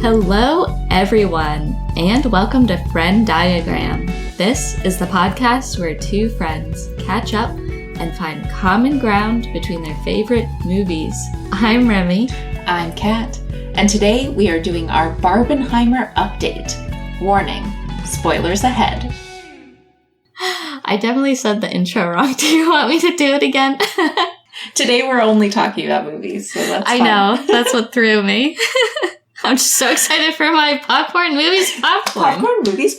Hello, everyone, and welcome to Friend Diagram. This is the podcast where two friends catch up and find common ground between their favorite movies. I'm Remy. I'm Kat. And today we are doing our Barbenheimer update. Warning, spoilers ahead. I definitely said the intro wrong. Do you want me to do it again? Today we're only talking about movies, so that's fine. I know, that's what threw me. I'm just so excited for my popcorn movies popcorn.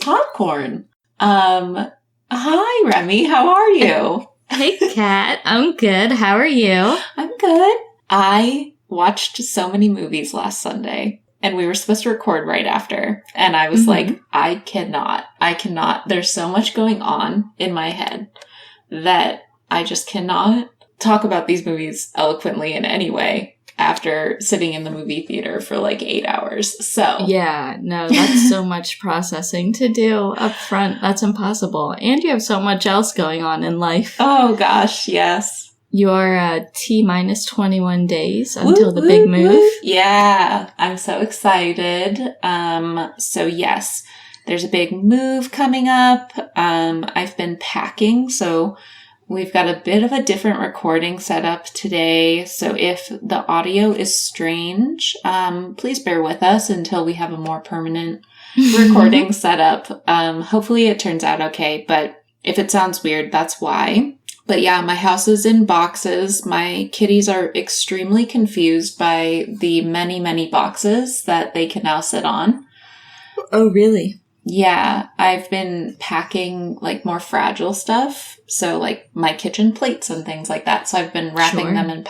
Popcorn. Hi, Remy. How are you? Hey, Kat. I'm good. How are you? I'm good. I watched so many movies last Sunday, and we were supposed to record right after. And I was like, I cannot. There's so much going on in my head that I just cannot talk about these movies eloquently in any way after sitting in the movie theater for like 8 hours. So yeah, no, that's so much processing to do up front. That's impossible. And you have so much else going on in life. Oh gosh, yes. You're T-minus 21 days until the big move. Yeah, I'm so excited. So yes, there's a big move coming up. I've been packing, so we've got a bit of a different recording setup today, so if the audio is strange, please bear with us until we have a more permanent recording setup. Hopefully it turns out okay, but if it sounds weird, that's why. But yeah, my house is in boxes. My kitties are extremely confused by the many, many boxes that they can now sit on. Oh, really? Yeah, I've been packing like more fragile stuff. So like my kitchen plates and things like that. So I've been wrapping them in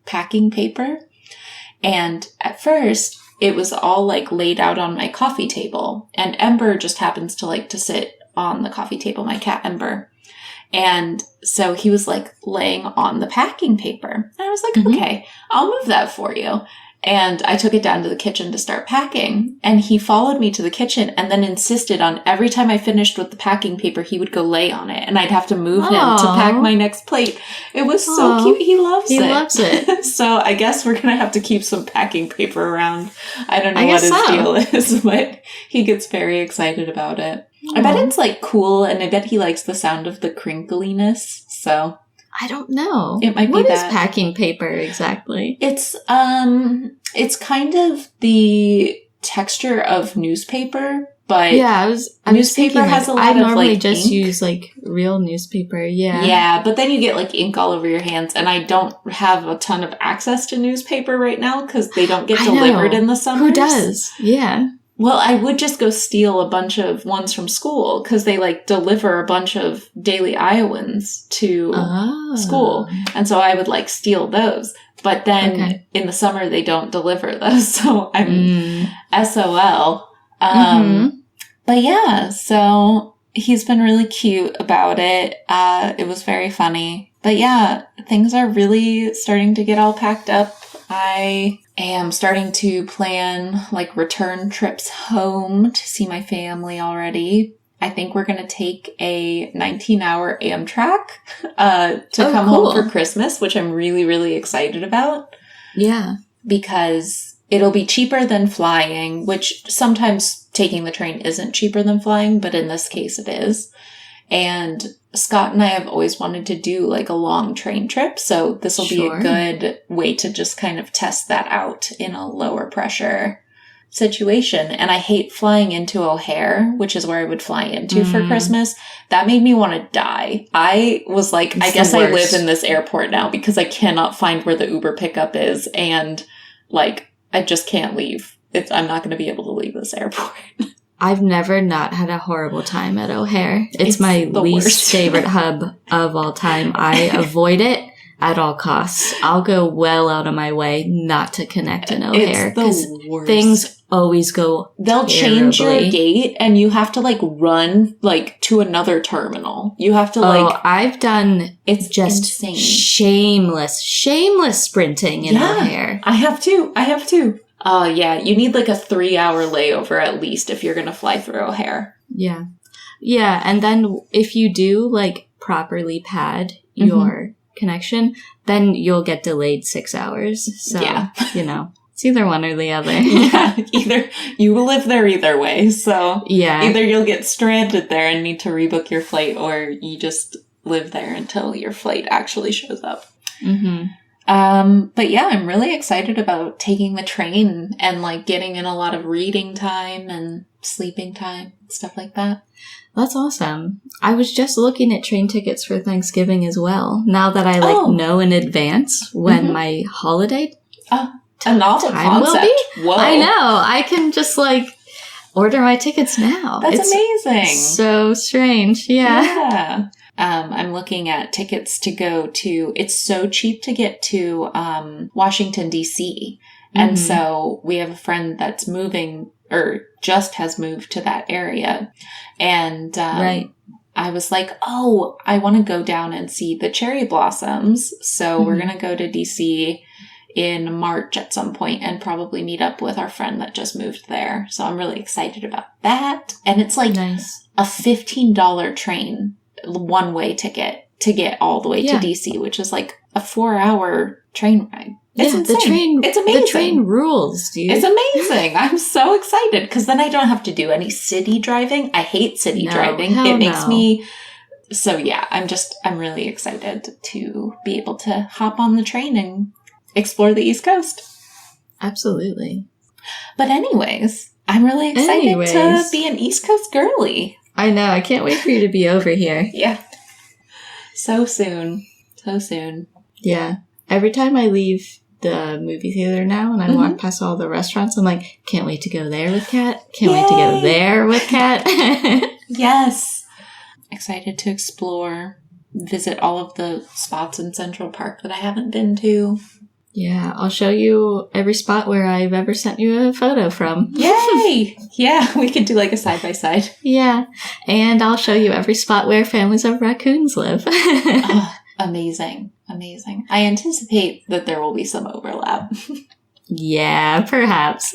packing paper. And at first it was all like laid out on my coffee table. And Ember just happens to like to sit on the coffee table, my cat Ember. And so he was like laying on the packing paper. And I was like, okay, I'll move that for you. And I took it down to the kitchen to start packing. And he followed me to the kitchen and then insisted on every time I finished with the packing paper, he would go lay on it. And I'd have to move him to pack my next plate. It was so cute. He loves it. He loves it. So I guess we're going to have to keep some packing paper around. I don't know what his deal is, but he gets very excited about it. Aww. I bet it's like cool, and I bet he likes the sound of the crinkliness. So I don't know. It might be What that. is packing paper exactly? It's kind of the texture of newspaper, but yeah, I was newspaper has a lot of like I normally just ink. Use like real newspaper. Yeah. Yeah, but then you get like ink all over your hands, and I don't have a ton of access to newspaper right now because they don't get delivered in the summers. Who does? Yeah. Well, I would just go steal a bunch of ones from school because they like deliver a bunch of Daily Iowans to school. And so I would like steal those. But then in the summer, they don't deliver those. So I'm SOL. But yeah, so he's been really cute about it. It was very funny. But yeah, things are really starting to get all packed up. I am starting to plan like return trips home to see my family already. I think we're going to take a 19-hour Amtrak to come home for Christmas, which I'm really, really excited about. Yeah. Because it'll be cheaper than flying, which sometimes taking the train isn't cheaper than flying, but in this case it is. And Scott and I have always wanted to do like a long train trip, so this will be a good way to just kind of test that out in a lower pressure situation. And I hate flying into O'Hare, which is where I would fly into for Christmas. That made me want to die. I was like, I guess I live in this airport now because I cannot find where the Uber pickup is, and like I just can't leave. I'm not going to be able to leave this airport. I've never not had a horrible time at O'Hare. It's my least favorite hub of all time. I avoid it at all costs. I'll go well out of my way not to connect in O'Hare because things always go They'll change your gate and you have to like run like to another terminal. You have to like... I've done... It's just insane. Shameless sprinting in O'Hare. I have too. Yeah, you need like a 3-hour layover at least if you're going to fly through O'Hare. Yeah. Yeah, and then if you do like properly pad your connection, then you'll get delayed 6 hours. So, you know, It's either one or the other. Yeah, either you live there either way. So yeah, either you'll get stranded there and need to rebook your flight, or you just live there until your flight actually shows up. Mm-hmm. But yeah, I'm really excited about taking the train and like getting in a lot of reading time and sleeping time, stuff like that. That's awesome. I was just looking at train tickets for Thanksgiving as well. Now that I know in advance when my holiday a novel time concept. will be. Whoa. I know. I can just like order my tickets now. That's amazing. So strange. Yeah. I'm looking at tickets to go to, it's so cheap to get to Washington, D.C. And so we have a friend that's moving or just has moved to that area. And I was like, oh, I want to go down and see the cherry blossoms. So we're going to go to D.C. in March at some point and probably meet up with our friend that just moved there. So I'm really excited about that. And it's like a $15 train one-way ticket to get all the way to DC, which is like a 4-hour train ride. It's insane. It's amazing. The train rules, dude. It's amazing. I'm so excited because then I don't have to do any city driving. I hate city driving. It makes me... So yeah, I'm really excited to be able to hop on the train and explore the East Coast. Absolutely. But anyways, I'm really excited to be an East Coast girly. I know. I can't wait for you to be over here. Yeah. So soon. So soon. Yeah. Every time I leave the movie theater now and I walk past all the restaurants, I'm like, can't wait to go there with Kat. Can't wait to go there with Kat. Yes. Excited to explore, visit all of the spots in Central Park that I haven't been to. Yeah, I'll show you every spot where I've ever sent you a photo from. Yay! Yeah, we could do like a side-by-side. Yeah, and I'll show you every spot where families of raccoons live. Oh, amazing. Amazing. I anticipate that there will be some overlap. Yeah, perhaps.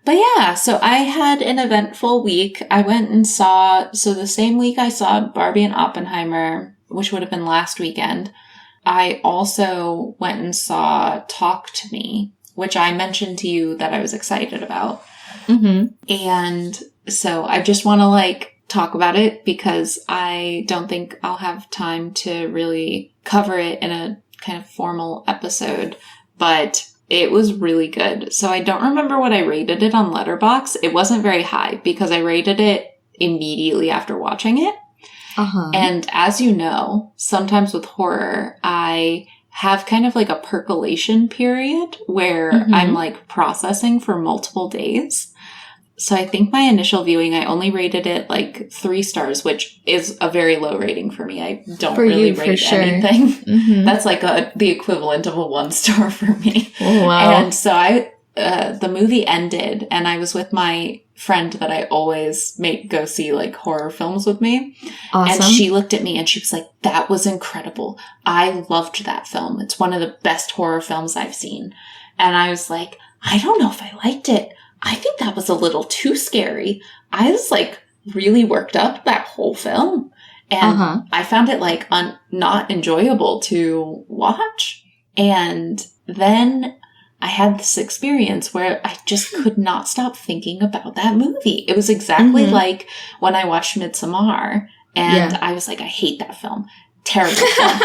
But yeah, so I had an eventful week. I went and saw, so the same week I saw Barbie and Oppenheimer, which would have been last weekend, I also went and saw Talk to Me, which I mentioned to you that I was excited about. Mm-hmm. And so I just want to like talk about it because I don't think I'll have time to really cover it in a kind of formal episode, but it was really good. So I don't remember what I rated it on Letterboxd. It wasn't very high because I rated it immediately after watching it. And as you know, sometimes with horror, I have kind of like a percolation period where I'm like processing for multiple days. So I think my initial viewing, I only rated it like 3 stars, which is a very low rating for me. I don't really rate anything. That's like the equivalent of a 1 star for me. Oh, wow. And so the movie ended and I was with my friend that I always make go see like horror films with me. Awesome. And she looked at me and she was like, that was incredible. I loved that film. It's one of the best horror films I've seen. And I was like, I don't know if I liked it. I think that was a little too scary. I was like really worked up that whole film. And I found it like not enjoyable to watch. And then I had this experience where I just could not stop thinking about that movie. It was exactly like when I watched Midsommar and I was like, I hate that film. Terrible film.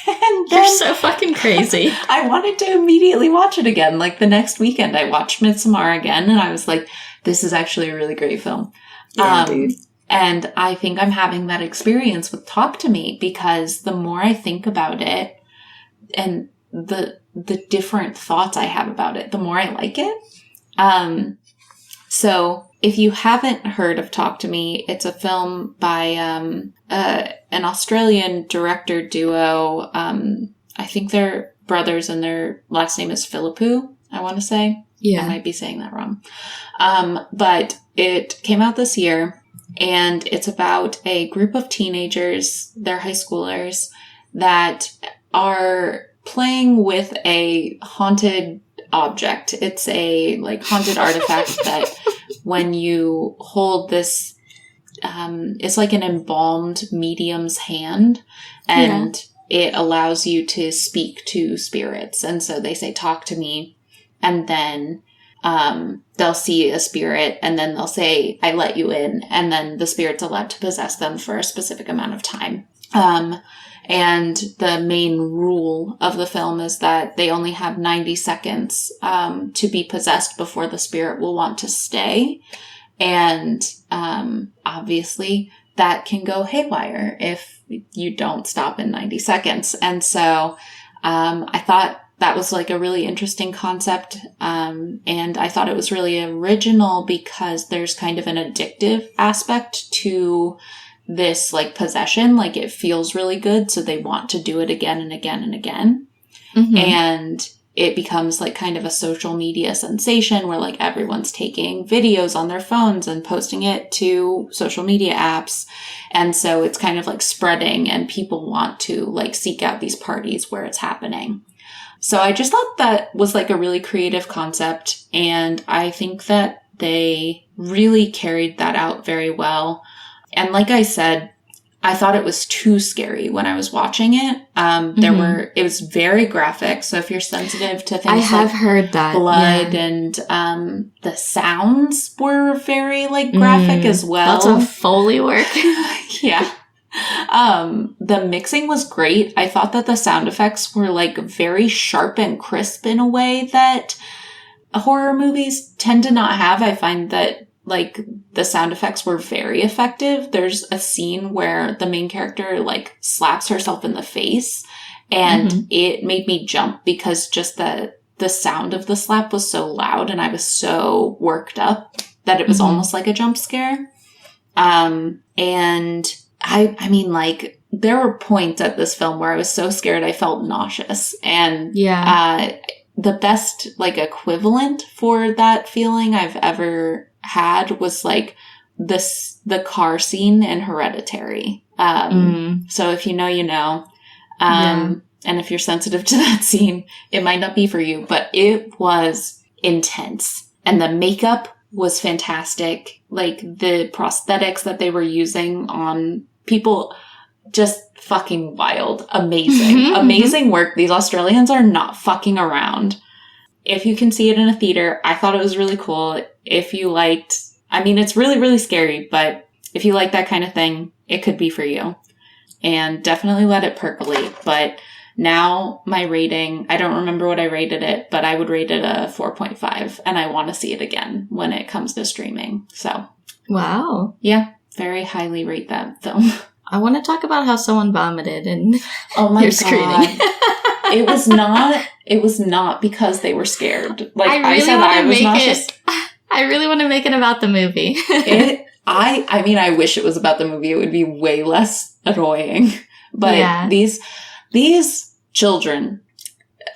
And You're so fucking crazy. I wanted to immediately watch it again. Like the next weekend, I watched Midsommar again and I was like, this is actually a really great film. Yeah, dude. And I think I'm having that experience with Talk to Me because the more I think about it and the different thoughts I have about it, the more I like it. So if you haven't heard of Talk to Me, it's a film by an Australian director duo. I think they're brothers and their last name is Philippou, I want to say. Yeah. I might be saying that wrong. But it came out this year and it's about a group of teenagers, they're high schoolers, that are playing with a haunted object. It's a like haunted artifact that when you hold this, it's like an embalmed medium's hand and it allows you to speak to spirits. And so they say, talk to me. and then they'll see a spirit, and then they'll say, I let you in, and then the spirit's allowed to possess them for a specific amount of time. And the main rule of the film is that they only have 90 seconds to be possessed before the spirit will want to stay. And obviously that can go haywire if you don't stop in 90 seconds. And so I thought that was like a really interesting concept. And I thought it was really original because there's kind of an addictive aspect to this like possession. Like it feels really good, so they want to do it again and again and again. Mm-hmm. And it becomes like kind of a social media sensation where like everyone's taking videos on their phones and posting it to social media apps. And so it's kind of like spreading, and people want to like seek out these parties where it's happening. So I just thought that was like a really creative concept, and I think that they really carried that out very well. And like I said, I thought it was too scary when I was watching it. It was very graphic. So if you're sensitive to things I have heard that. Blood and the sounds were very like graphic as well. Lots of Foley work. Yeah. The mixing was great. I thought that the sound effects were like very sharp and crisp in a way that horror movies tend to not have. I find that like the sound effects were very effective. There's a scene where the main character like slaps herself in the face, and it made me jump because just the sound of the slap was so loud, and I was so worked up that it was almost like a jump scare. And I mean, like, there were points at this film where I was so scared I felt nauseous. And the best, like, equivalent for that feeling I've ever had was, like, the car scene in Hereditary. So if you know, you know. And if you're sensitive to that scene, it might not be for you, but it was intense. And the makeup was fantastic. Like, the prosthetics that they were using on people, just fucking wild. Amazing. Amazing work. These Australians are not fucking around. If you can see it in a theater, I thought it was really cool. If you liked, I mean, it's really, really scary, but if you like that kind of thing, it could be for you. And definitely let it percolate. But now my rating, I don't remember what I rated it, but I would rate it a 4.5, and I want to see it again when it comes to streaming. So. Wow. Yeah. Very highly rate that film. I want to talk about how someone vomited in your screening. It was not because they were scared. Like I said, I was nauseous. I really want to make it about the movie. I mean, I wish it was about the movie. It would be way less annoying. But these children,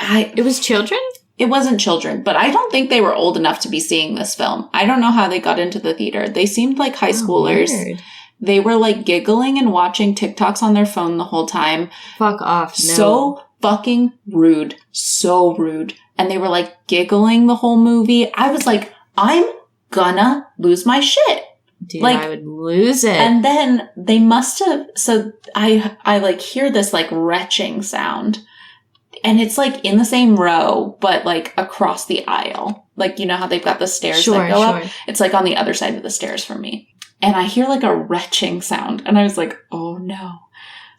it was children? It wasn't children, but I don't think they were old enough to be seeing this film. I don't know how they got into the theater. They seemed like high schoolers. Weird. They were like giggling and watching TikToks on their phone the whole time. Fuck off. No. So fucking rude. So rude. And they were like giggling the whole movie. I was like, I'm gonna lose my shit. Dude, like, I would lose it. And then they must have, so I like hear this like retching sound. And it's like in the same row, but like across the aisle. Like, you know how they've got the stairs that go up? It's like on the other side of the stairs from me. And I hear like a retching sound. And I was like, oh no,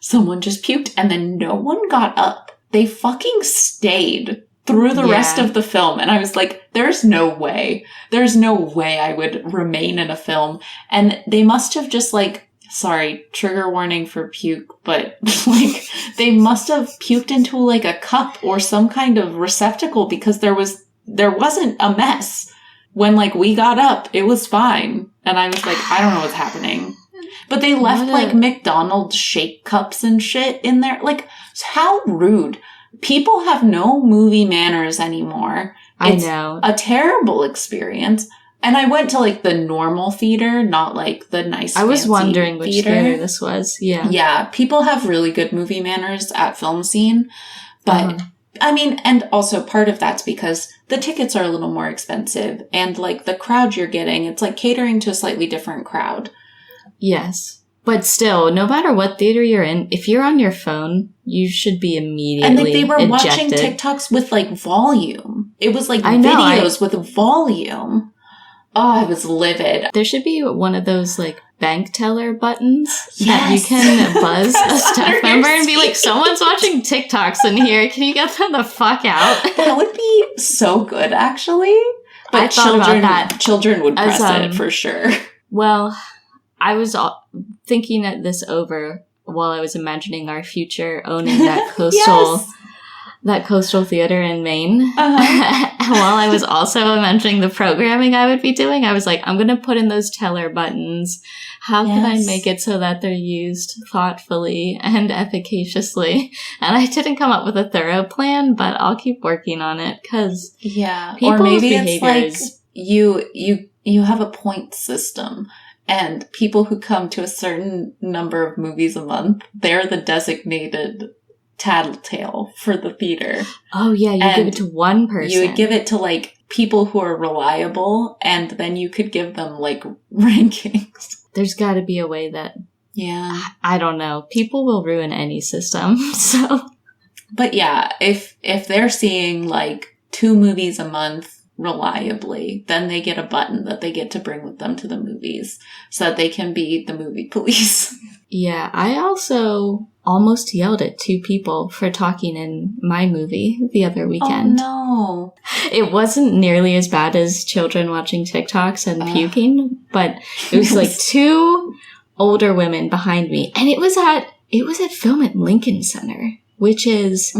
someone just puked. And then no one got up. They fucking stayed through the rest of the film. And I was like, there's no way. There's no way I would remain in a film. And they must have just like, sorry, trigger warning for puke, but like they must have puked into like a cup or some kind of receptacle, because there wasn't a mess. When like we got up, it was fine. And I was like, I don't know what's happening. But they left like McDonald's shake cups and shit in there. Like, how rude. People have no movie manners anymore. It's a terrible experience. And I went to like the normal theater, not like the nice. I was wondering which theater this was. Yeah. Yeah. People have really good movie manners at Film Scene. But I mean, and also part of that's because the tickets are a little more expensive, and like the crowd you're getting, it's like catering to a slightly different crowd. Yes. But still, no matter what theater you're in, if you're on your phone, you should be immediately And like they were ejected. watching TikToks with like volume. It was like videos with volume. Oh, I was livid. There should be one of those like bank teller buttons that you can buzz a staff member and be like, someone's watching TikToks in here. Can you get them the fuck out? That would be so good, actually. But I thought about that. Children would press it for sure. Well, I was thinking this over while I was imagining our future owning that coastal that coastal theater in Maine. While I was also imagining the programming I would be doing, I was like, I'm going to put in those teller buttons. How can I make it so that they're used thoughtfully and efficaciously? And I didn't come up with a thorough plan, but I'll keep working on it because or maybe it's like you have a point system. And people who come to a certain number of movies a month, they're the designated tattletale for the theater. Oh, yeah, you give it to one person. You would give it to, like, people who are reliable, and then you could give them, like, rankings. There's got to be a way that... Yeah. I don't know. People will ruin any system, so... But yeah, if they're seeing, like, 2 movies a month reliably, then they get a button that they get to bring with them to the movies so that they can be the movie police. Yeah, I also almost yelled at 2 people for talking in my movie the other weekend. Oh, no. It wasn't nearly as bad as children watching TikToks and puking, but it was like 2 older women behind me, and it was at Film at Lincoln Center, which is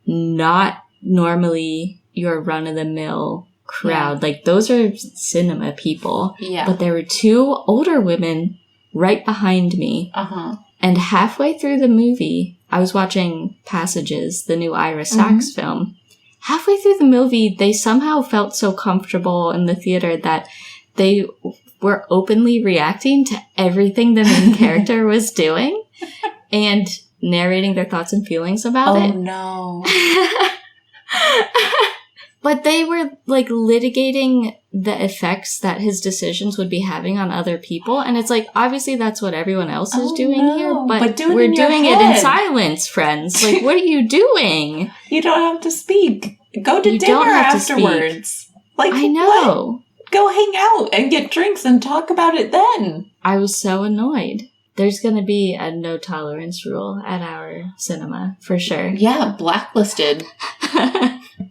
not normally your run-of-the-mill crowd. Like, those are cinema people. Yeah. But there were 2 older women right behind me. And halfway through the movie, I was watching Passages, the new Ira Sachs film. Halfway through the movie, they somehow felt so comfortable in the theater that they were openly reacting to everything the main character was doing and narrating their thoughts and feelings about it. Oh, no. But they were, like, litigating the effects that his decisions would be having on other people. And it's like, obviously that's what everyone else is doing here. But we're doing it in silence, friends. Like, what are you doing? You don't have to speak. Go to dinner afterwards. Like, I know. What? Go hang out and get drinks and talk about it then. I was so annoyed. There's going to be a no tolerance rule at our cinema, for sure. Yeah, blacklisted.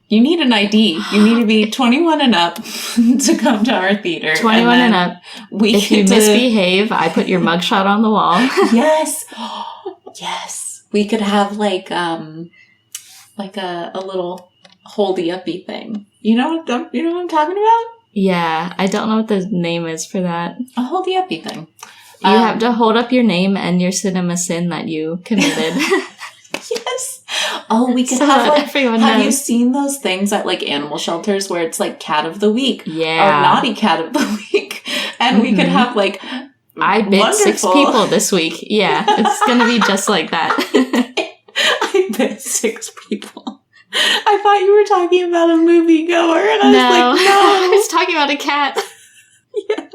You need an ID. You need to be 21 and up to come to our theater. 21 and up. If you misbehave, I put your mugshot on the wall. Yes. Yes. We could have like a little holdy-uppy thing. You know what I'm talking about? Yeah. I don't know what the name is for that. A holdy-uppy thing. You have to hold up your name and your cinema sin that you committed. Yes. Oh, we could have like, have you seen those things at like animal shelters where it's like cat of the week? Yeah. Or naughty cat of the week. And we could have like, I bit 6 people this week. Yeah. It's going to be just like that. I bit 6 people. I thought you were talking about a moviegoer and I was like, no. I was talking about a cat. Yeah.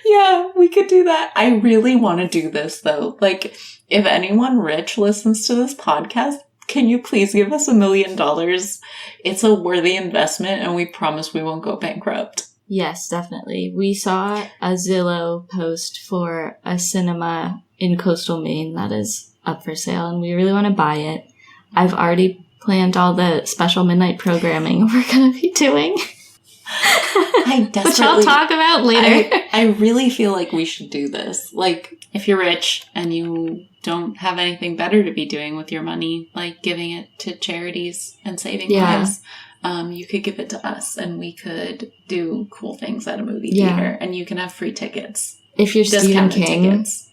Yeah, we could do that. I really want to do this, though. Like, if anyone rich listens to this podcast, can you please give us $1 million? It's a worthy investment, and we promise we won't go bankrupt. Yes, definitely. We saw a Zillow post for a cinema in coastal Maine that is up for sale, and we really want to buy it. I've already planned all the special midnight programming we're going to be doing. Which I'll talk about later. I really feel like we should do this. Like, if you're rich and you don't have anything better to be doing with your money, like giving it to charities and saving lives, you could give it to us and we could do cool things at a movie theater and you can have free tickets. If you're Stephen King. Tickets.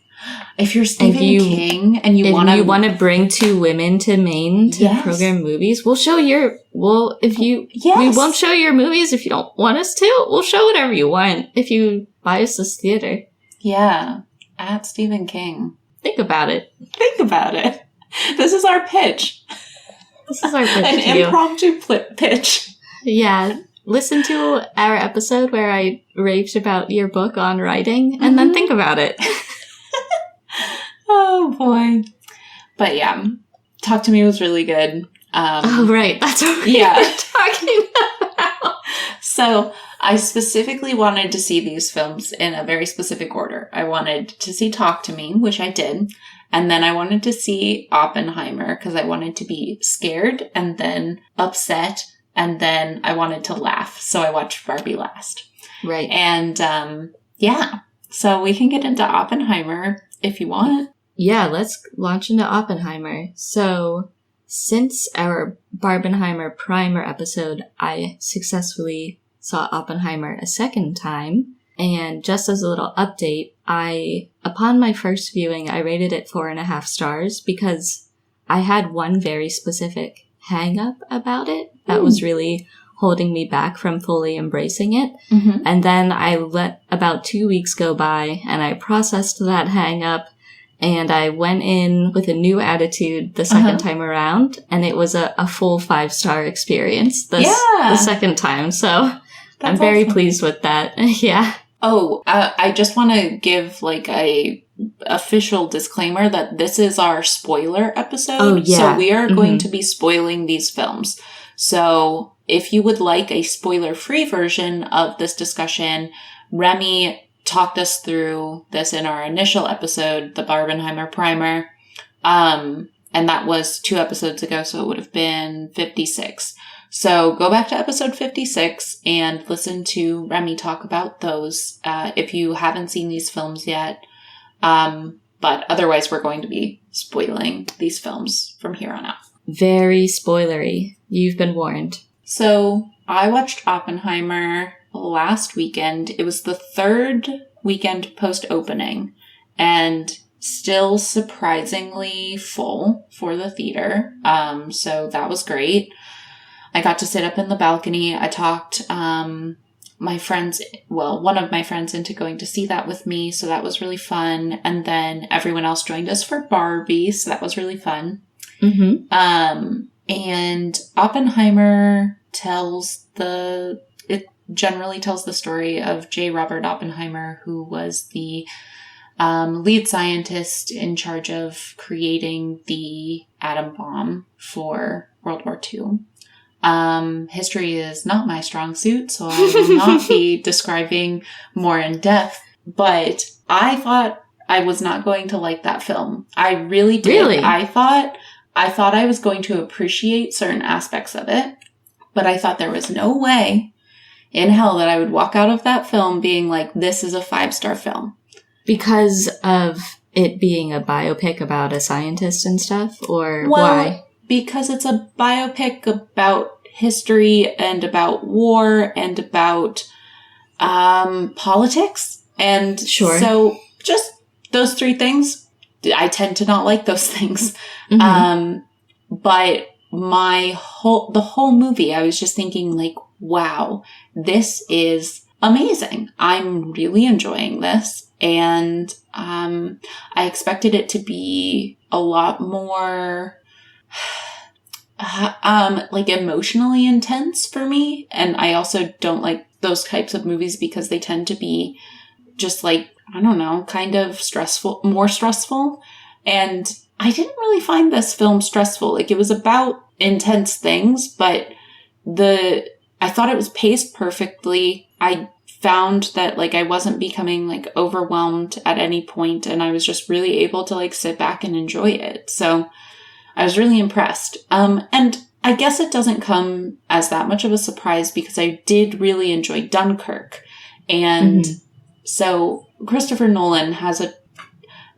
If you're Stephen King and you want to bring 2 women to Maine to program movies, we'll show your. We won't show your movies if you don't want us to. We'll show whatever you want if you buy us this theater. Yeah, at Stephen King. Think about it. This is our pitch. An impromptu pitch. Yeah. Listen to our episode where I raved about your book on writing, and then think about it. Oh, boy. But yeah, Talk to Me was really good. Oh, right. That's what we were talking about. So I specifically wanted to see these films in a very specific order. I wanted to see Talk to Me, which I did. And then I wanted to see Oppenheimer because I wanted to be scared and then upset. And then I wanted to laugh. So I watched Barbie last. Right. And yeah. So we can get into Oppenheimer if you want. Yeah, let's launch into Oppenheimer. So since our Barbenheimer primer episode, I successfully saw Oppenheimer a second time. And just as a little update, upon my first viewing, I rated it 4.5 stars because I had one very specific hang up about it that was really holding me back from fully embracing it. Mm-hmm. And then I let about 2 weeks go by and I processed that hang up and I went in with a new attitude the second time around, and it was a full 5-star experience the second time. So I'm very pleased with that. Yeah. Oh, I just want to give like a official disclaimer that this is our spoiler episode. Oh, yeah. So we are going to be spoiling these films. So if you would like a spoiler-free version of this discussion, Remy talked us through this in our initial episode, the Barbenheimer primer. And that was 2 episodes ago, so it would have been 56. So go back to episode 56 and listen to Remy talk about those if you haven't seen these films yet. But otherwise, we're going to be spoiling these films from here on out. Very spoilery. You've been warned. So I watched Oppenheimer last weekend. It was the 3rd weekend post-opening and still surprisingly full for the theater. So that was great. I got to sit up in the balcony. I talked one of my friends into going to see that with me. So that was really fun. And then everyone else joined us for Barbie. So that was really fun. Mm-hmm. And Oppenheimer generally tells the story of J. Robert Oppenheimer, who was the lead scientist in charge of creating the atom bomb for World War II. History is not my strong suit, so I will not be describing more in depth, but I thought I was not going to like that film. I really did. Really? I thought I was going to appreciate certain aspects of it, but I thought there was no way in hell that I would walk out of that film being like, this is a 5-star film. Because of it being a biopic about a scientist and stuff, or why? Because it's a biopic about history and about war and about politics. And so just those 3 things, I tend to not like those things. Mm-hmm. But the whole movie, I was just thinking like, wow, this is amazing. I'm really enjoying this. And I expected it to be a lot more like emotionally intense for me. And I also don't like those types of movies because they tend to be just like, I don't know, kind of more stressful. And I didn't really find this film stressful. Like, it was about intense things, but I thought it was paced perfectly. I found that like I wasn't becoming like overwhelmed at any point, and I was just really able to like sit back and enjoy it. So I was really impressed. And I guess it doesn't come as that much of a surprise because I did really enjoy Dunkirk. And so Christopher Nolan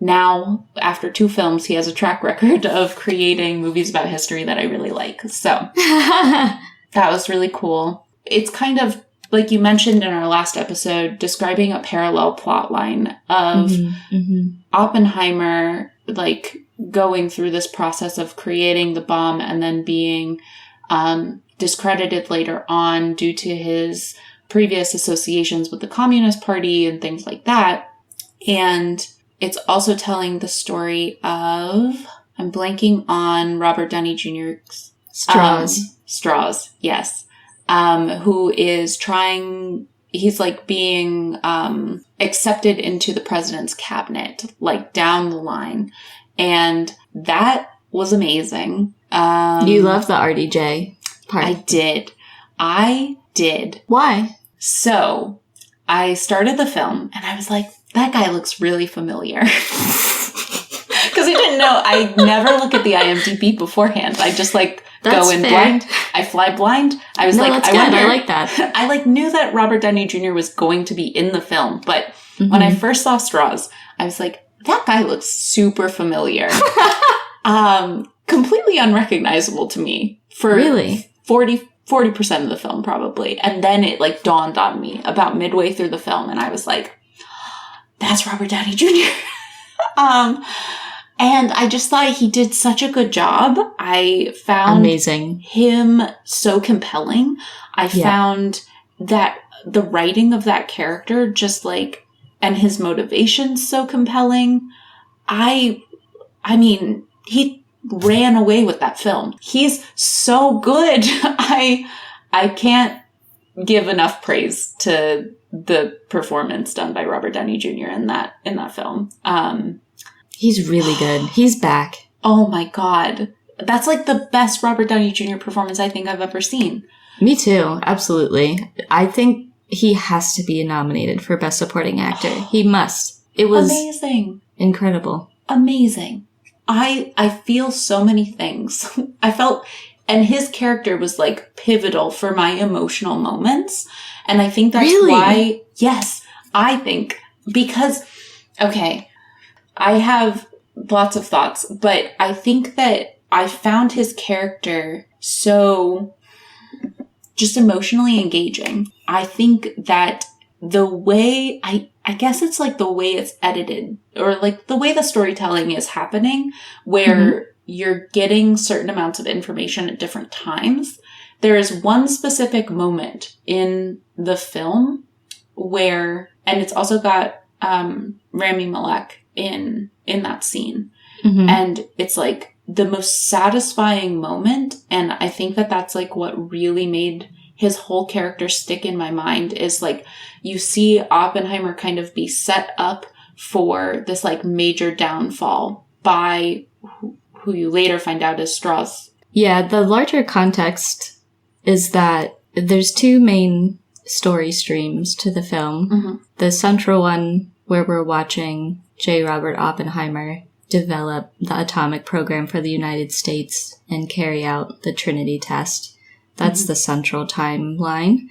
now, after 2 films, he has a track record of creating movies about history that I really like. So that was really cool. It's kind of, like you mentioned in our last episode, describing a parallel plot line of Oppenheimer, like, going through this process of creating the bomb and then being discredited later on due to his previous associations with the Communist Party and things like that. And it's also telling the story of, I'm blanking on Robert Downey Jr.'s Strauss, yes. Who is he's like being accepted into the president's cabinet, like down the line. And that was amazing. You love the RDJ part. I did. Why? So, I started the film, and I was like, that guy looks really familiar. Because I didn't know. I never look at the IMDb beforehand. I just, like, That's go in fair. blind. I fly blind. I was that's I good. wonder. I like that. I, like, knew that Robert Downey Jr. was going to be in the film, but when I first saw Straws, I was like, that guy looks super familiar. Completely unrecognizable to me for Really? 40% of the film, probably. And then it, like, dawned on me about midway through the film, and I was like, that's Robert Downey Jr. And I just thought he did such a good job. I found amazing him so compelling. I found that the writing of that character just, like, and his motivations so compelling. I mean, he ran away with that film. He's so good. I can't give enough praise to the performance done by Robert Downey Jr. in that film. He's really good. He's back. Oh my God. That's, like, the best Robert Downey Jr. performance I think I've ever seen. Me too. Absolutely. I think he has to be nominated for Best Supporting Actor. He must. It was amazing. Incredible. Amazing. I feel so many things. I felt, and his character was, like, pivotal for my emotional moments. And I think that's why, yes, I think, because, okay, I have lots of thoughts, but I think that I found his character so just emotionally engaging. I think that the way, I guess it's, like, the way it's edited, or, like, the way the storytelling is happening, where you're getting certain amounts of information at different times. There is one specific moment in the film where, and it's also got Rami Malek in that scene. And it's, like, the most satisfying moment. And I think that that's, like, what really made his whole character stick in my mind, is, like, you see Oppenheimer kind of be set up for this, like, major downfall by who you later find out is Strauss. Yeah, the larger context is that there's two main story streams to the film. The central one, where we're watching J. Robert Oppenheimer develop the atomic program for the United States and carry out the Trinity test. That's the central timeline.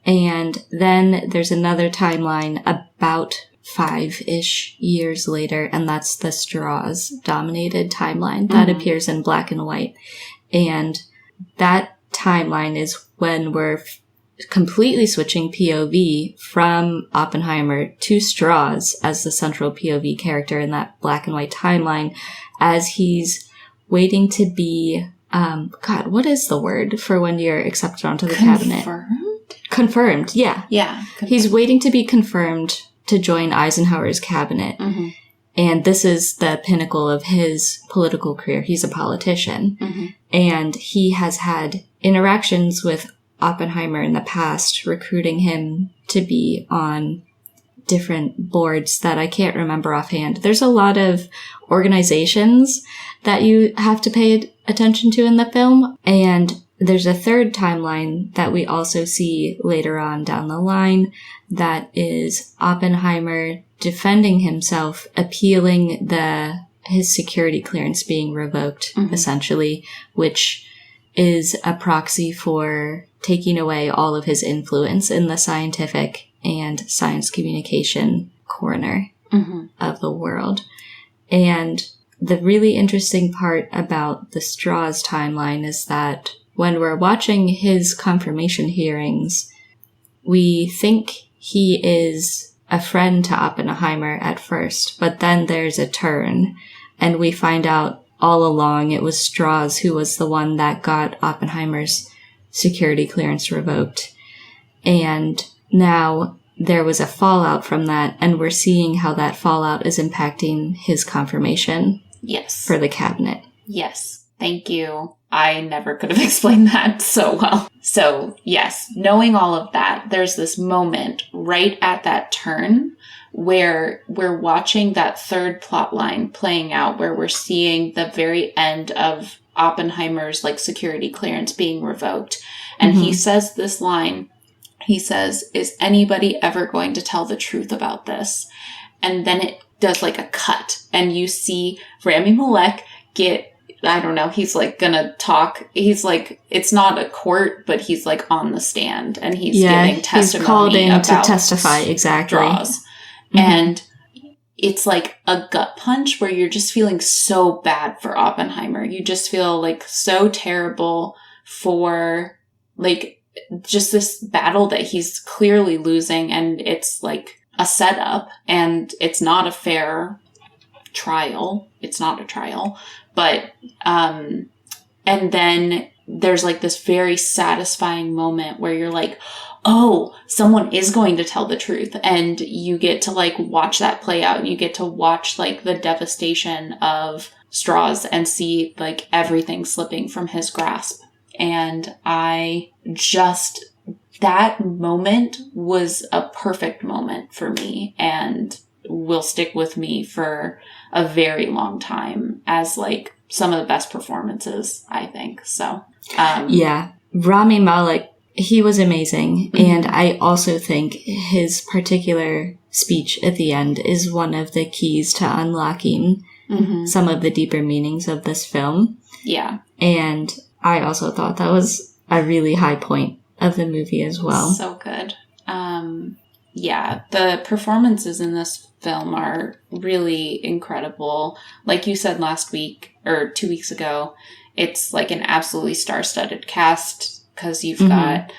And then there's another timeline about 5-ish years later, and that's the Strauss-dominated timeline that appears in black and white. And that timeline is when we're completely switching POV from Oppenheimer to Strauss as the central POV character in that black and white timeline, as he's waiting to be, God, what is the word for when you're accepted onto the cabinet? Confirmed, yeah. Yeah. He's waiting to be confirmed to join Eisenhower's cabinet. And this is the pinnacle of his political career. He's a politician. And he has had interactions with Oppenheimer in the past, recruiting him to be on different boards that I can't remember offhand. There's a lot of organizations that you have to pay attention to in the film. And there's a third timeline that we also see later on down the line that is Oppenheimer defending himself, appealing his security clearance being revoked, essentially, which is a proxy for taking away all of his influence in the scientific and science communication corner of the world. And the really interesting part about the Strauss timeline is that when we're watching his confirmation hearings, we think he is a friend to Oppenheimer at first, but then there's a turn, and we find out all along it was Strauss who was the one that got Oppenheimer's security clearance revoked. And now there was a fallout from that, and we're seeing how that fallout is impacting his confirmation for the cabinet. Yes. Thank you. I never could have explained that so well. So, yes, knowing all of that, there's this moment right at that turn where we're watching that third plot line playing out, where we're seeing the very end of Oppenheimer's like security clearance being revoked. And he says this line, he says, "Is anybody ever going to tell the truth about this?" And then it does like a cut and you see Rami Malek get, I don't know, he's like gonna talk. He's like, it's not a court, but he's like on the stand and he's giving testimony. He's called in to testify, exactly. Straws. And it's like a gut punch where you're just feeling so bad for Oppenheimer. You just feel like so terrible for like just this battle that he's clearly losing, and it's like a setup, and it's not a fair trial. It's not a trial, but and then there's like this very satisfying moment where you're like, oh, someone is going to tell the truth, and you get to like watch that play out, and you get to watch like the devastation of Strauss and see like everything slipping from his grasp. And that moment was a perfect moment for me and will stick with me for a very long time as like some of the best performances, I think. So, yeah, Rami Malek, he was amazing. And I also think his particular speech at the end is one of the keys to unlocking some of the deeper meanings of this film. Yeah. And I also thought that was a really high point of the movie as well. So good. Yeah, the performances in this film are really incredible. Like you said last week or 2 weeks ago, it's like an absolutely star-studded cast because you've got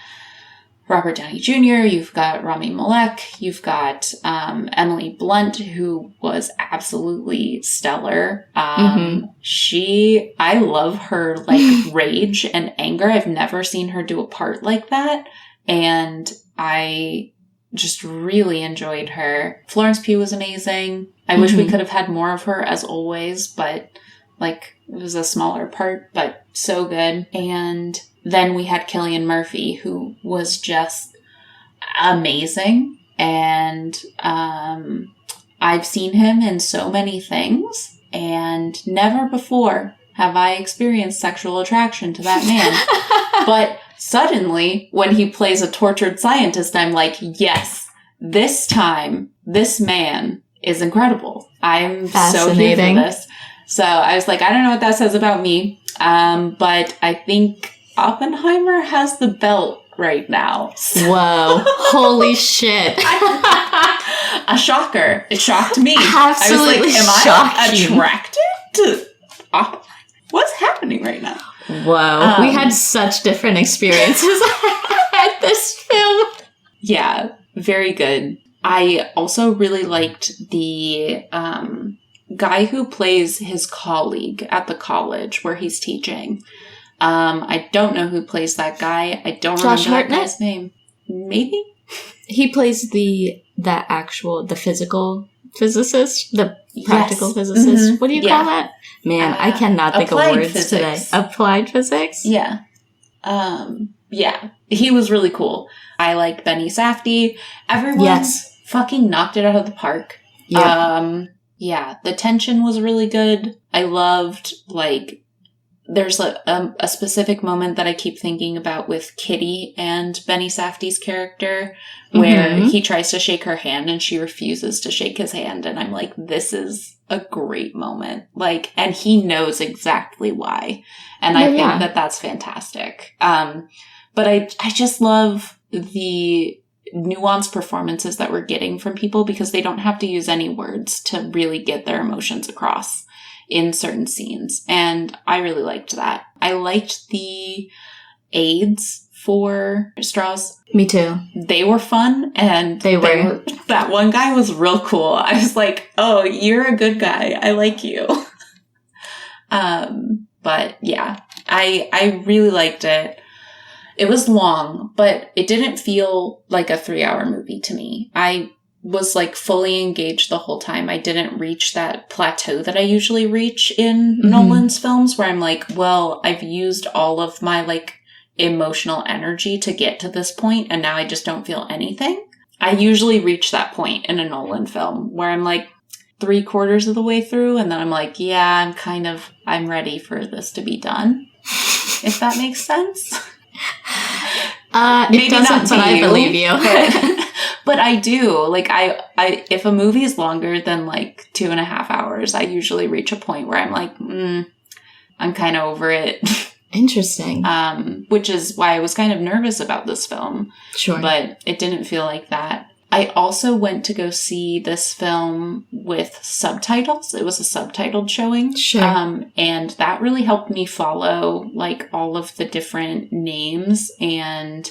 Robert Downey Jr., you've got Rami Malek, you've got Emily Blunt, who was absolutely stellar. I love her like rage and anger. I've never seen her do a part like that. And I just really enjoyed her. Florence Pugh was amazing. I wish we could have had more of her as always, but like it was a smaller part, but so good. And then we had Cillian Murphy, who was just amazing. And I've seen him in so many things, and never before have I experienced sexual attraction to that man. But suddenly, when he plays a tortured scientist, I'm like, yes, this time, this man is incredible. I'm so here for this. So I was like, I don't know what that says about me, but I think Oppenheimer has the belt right now. Whoa. Holy shit. A shocker. It shocked me. Absolutely. I was like, am I attracted to Oppenheimer? What's happening right now? Whoa. We had such different experiences at this film. Yeah, very good. I also really liked the guy who plays his colleague at the college where he's teaching. I don't know who plays that guy. I don't remember that guy's name. Maybe? He plays the physical physicist, the practical physicist. What do you call that? Man, I cannot think of words today. Applied physics? Yeah. Yeah. He was really cool. I liked Benny Safdie. Everyone fucking knocked it out of the park. Yep. Yeah. The tension was really good. I loved, like, there's a specific moment that I keep thinking about with Kitty and Benny Safdie's character, where he tries to shake her hand and she refuses to shake his hand. And I'm like, this is a great moment. Like, and he knows exactly why. And I think that that's fantastic. But I just love the nuanced performances that we're getting from people because they don't have to use any words to really get their emotions across in certain scenes. And I really liked that. I liked the aids for Strauss. Me too. They were fun, and they were that one guy was real cool. I was like, oh, you're a good guy. I like you. But yeah, I really liked it. It was long, but it didn't feel like a 3-hour movie to me. I was like fully engaged the whole time. I didn't reach that plateau that I usually reach in Nolan's films where I'm like, well, I've used all of my like emotional energy to get to this point and now I just don't feel anything. I usually reach that point in a Nolan film where I'm like 3/4 of the way through, and then I'm like, yeah, I'm ready for this to be done. If that makes sense. Maybe it doesn't, not to but you, I believe you. But I do. Like, I if a movie is longer than like 2.5 hours, I usually reach a point where I'm like, I'm kind of over it. Interesting. Which is why I was kind of nervous about this film. Sure. But it didn't feel like that. I also went to go see this film with subtitles. It was a subtitled showing. Sure. And that really helped me follow, like, all of the different names and...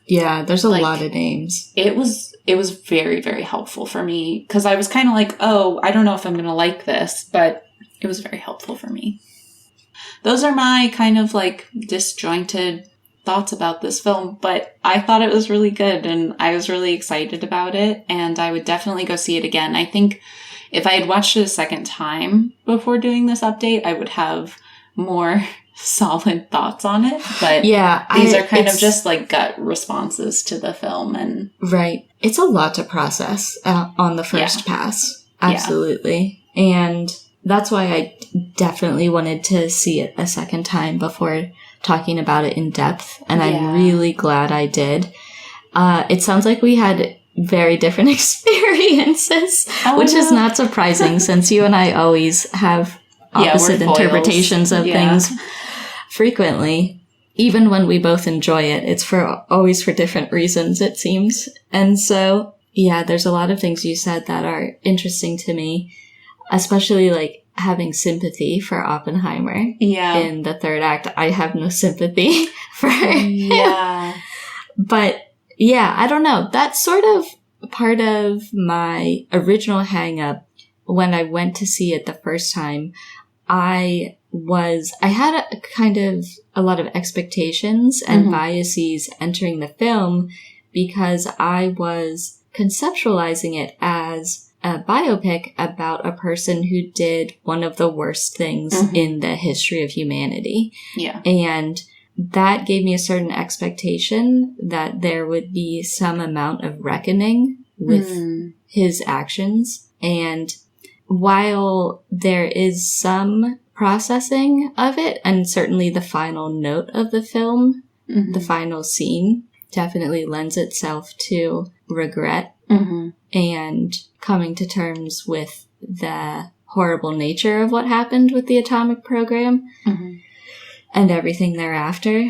Yeah, there's a lot of names. It was very, very helpful for me. Because I was kind of like, oh, I don't know if I'm going to like this. But it was very helpful for me. Those are my kind of, like, disjointed thoughts about this film, but I thought it was really good and I was really excited about it, and I would definitely go see it again. I think if I had watched it a second time before doing this update, I would have more solid thoughts on it, but yeah, these are kind of just like gut responses to the film. And right. It's a lot to process on the first pass. Absolutely. Yeah. And that's why I definitely wanted to see it a second time before talking about it in depth, and I'm really glad I did. It sounds like we had very different experiences, which is not surprising since you and I always have opposite interpretations of things frequently. Even when we both enjoy it, it's always for different reasons, it seems. And so, yeah, there's a lot of things you said that are interesting to me, especially like having sympathy for Oppenheimer in the third act. I have no sympathy for her. Yeah. But yeah, I don't know. That's sort of part of my original hang up when I went to see it the first time. I had a lot of expectations and biases entering the film because I was conceptualizing it as a biopic about a person who did one of the worst things in the history of humanity. Yeah. And that gave me a certain expectation that there would be some amount of reckoning with his actions. And while there is some processing of it, and certainly the final note of the film, the final scene, definitely lends itself to regret and coming to terms with the horrible nature of what happened with the atomic program and everything thereafter.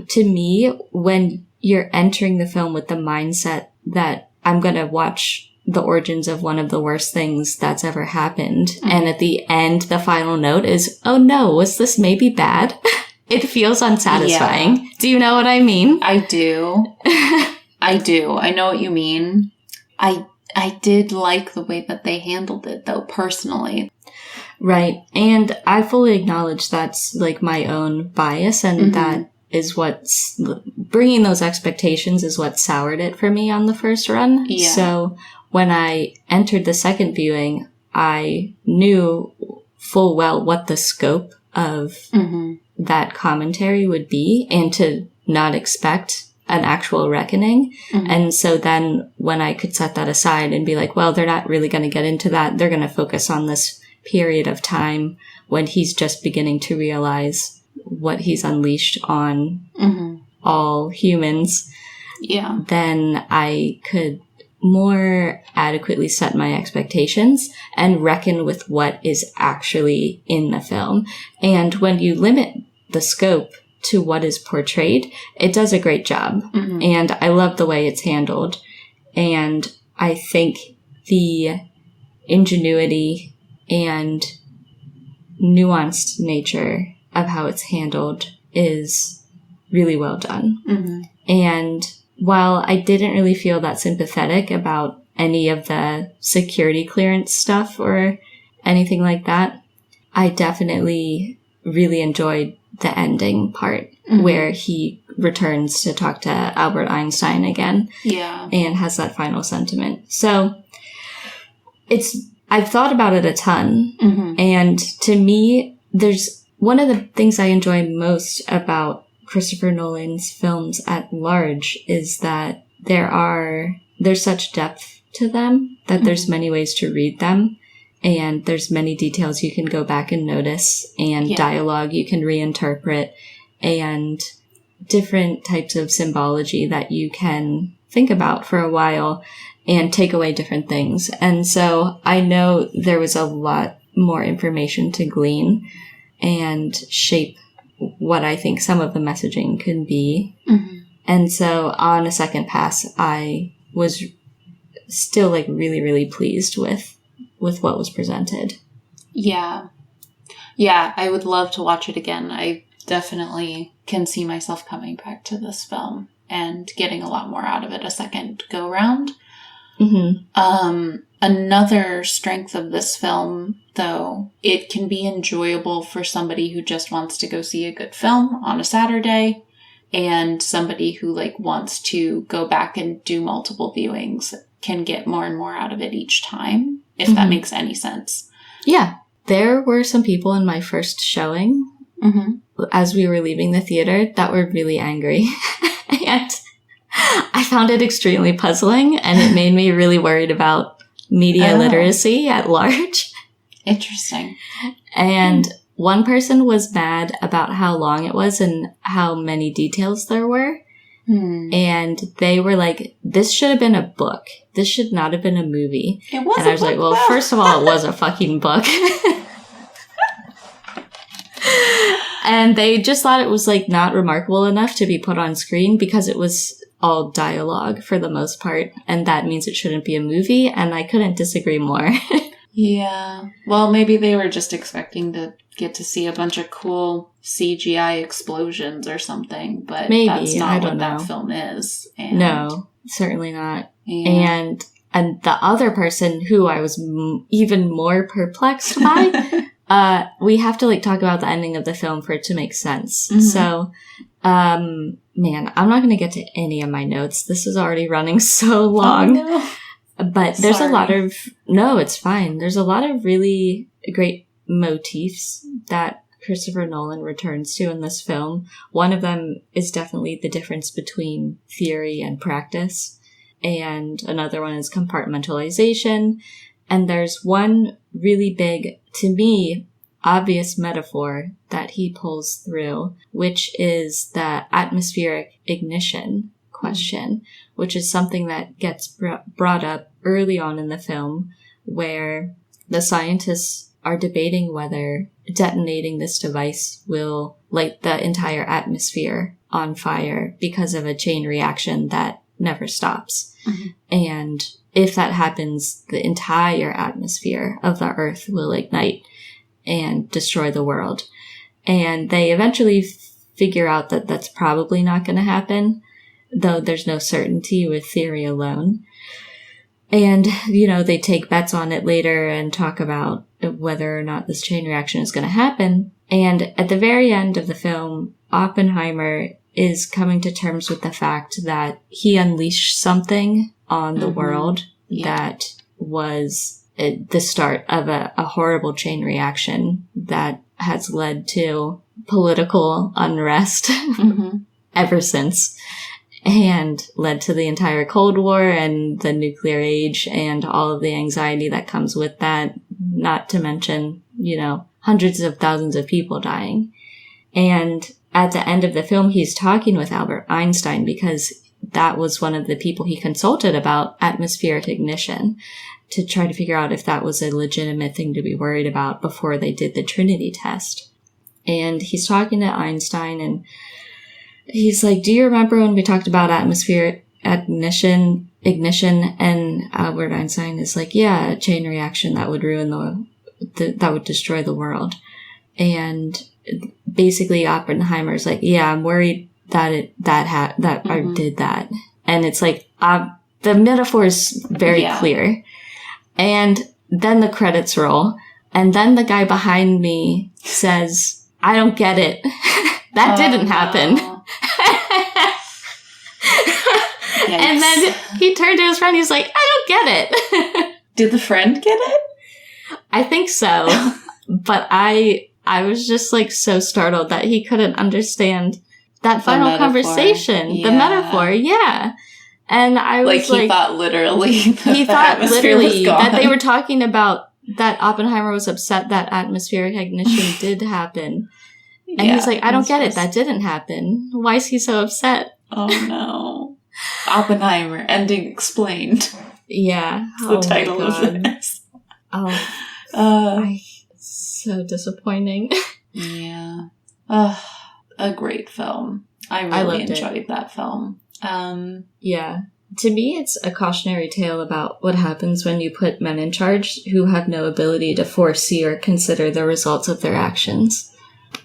To me, when you're entering the film with the mindset that I'm going to watch the origins of one of the worst things that's ever happened, and at the end, the final note is, oh no, was this maybe bad? It feels unsatisfying. Yeah. Do you know what I mean? I do. I do. I know what you mean. I did like the way that they handled it, though, personally. Right. And I fully acknowledge that's, like, my own bias, and that is what's... Bringing those expectations is what soured it for me on the first run. Yeah. So when I entered the second viewing, I knew full well what the scope of that commentary would be, and to not expect an actual reckoning. And so then when I could set that aside and be like, well, they're not really going to get into that. They're going to focus on this period of time when he's just beginning to realize what he's unleashed on all humans. Yeah. Then I could more adequately set my expectations and reckon with what is actually in the film. And when you limit the scope to what is portrayed, it does a great job. And I love the way it's handled. And I think the ingenuity and nuanced nature of how it's handled is really well done. And while I didn't really feel that sympathetic about any of the security clearance stuff or anything like that, I definitely really enjoyed the ending part where he returns to talk to Albert Einstein again. Yeah. And has that final sentiment. So I've thought about it a ton. And to me, there's one of the things I enjoy most about Christopher Nolan's films at large is that there are there's such depth to them that there's many ways to read them. And there's many details you can go back and notice, and dialogue you can reinterpret, and different types of symbology that you can think about for a while and take away different things. And so I know there was a lot more information to glean and shape what I think some of the messaging could be. Mm-hmm. And so on a second pass, I was still like really, really pleased with what was presented. Yeah. Yeah, I would love to watch it again. I definitely can see myself coming back to this film and getting a lot more out of it a second go round. Mm-hmm. Another strength of this film, though, it can be enjoyable for somebody who just wants to go see a good film on a Saturday, and somebody who like wants to go back and do multiple viewings can get more and more out of it each time, if that makes any sense. Yeah. There were some people in my first showing, as we were leaving the theater, that were really angry. And I found it extremely puzzling, and it made me really worried about media literacy at large. Interesting. And one person was mad about how long it was and how many details there were. And they were like, this should have been a book. This should not have been a movie. It was and I was like, well, first of all, it was a fucking book. And they just thought it was like not remarkable enough to be put on screen because it was all dialogue for the most part. And that means it shouldn't be a movie. And I couldn't disagree more. Yeah. Well, maybe they were just expecting to get to see a bunch of cool CGI explosions or something, but maybe, that's not what that film is. And no, certainly not. Yeah. And the other person who I was even more perplexed by, we have to like talk about the ending of the film for it to make sense. So, man, I'm not going to get to any of my notes. This is already running so long. Oh, no. But there's a lot of... No, it's fine. There's a lot of really great motifs that Christopher Nolan returns to in this film. One of them is definitely the difference between theory and practice. And another one is compartmentalization. And there's one really big, to me, obvious metaphor that he pulls through, which is the atmospheric ignition question, which is something that gets brought up early on in the film, where the scientists are debating whether detonating this device will light the entire atmosphere on fire because of a chain reaction that never stops. And if that happens, the entire atmosphere of the Earth will ignite and destroy the world. And they eventually figure out that that's probably not going to happen, though there's no certainty with theory alone. And, you know, they take bets on it later and talk about whether or not this chain reaction is going to happen. And at the very end of the film, Oppenheimer is coming to terms with the fact that he unleashed something on the world that was the start of a horrible chain reaction that has led to political unrest ever since. And led to the entire Cold War and the nuclear age and all of the anxiety that comes with that, not to mention, you know, hundreds of thousands of people dying. And at the end of the film, he's talking with Albert Einstein because that was one of the people he consulted about atmospheric ignition to try to figure out if that was a legitimate thing to be worried about before they did the Trinity test. And he's talking to Einstein and he's like, do you remember when we talked about atmospheric ignition? And Albert Einstein is like, yeah, a chain reaction that would ruin that would destroy the world. And basically Oppenheimer's like, yeah, I'm worried that I did that. And it's like, the metaphor is very clear. And then the credits roll. And then the guy behind me says, I don't get it. That didn't happen. No. And then he turned to his friend. He's like, I don't get it. Did the friend get it? I think so. But I was just like so startled that he couldn't understand that final conversation, the metaphor. Yeah. And I was like... he thought literally that they were talking about that Oppenheimer was upset that atmospheric ignition did happen. And he's like, I don't get it. That didn't happen. Why is he so upset? Oh, no. Oppenheimer, ending explained. Yeah. That's the title of this. So disappointing. Yeah. A great film. I really enjoyed that film. Yeah. To me, it's a cautionary tale about what happens when you put men in charge who have no ability to foresee or consider the results of their actions.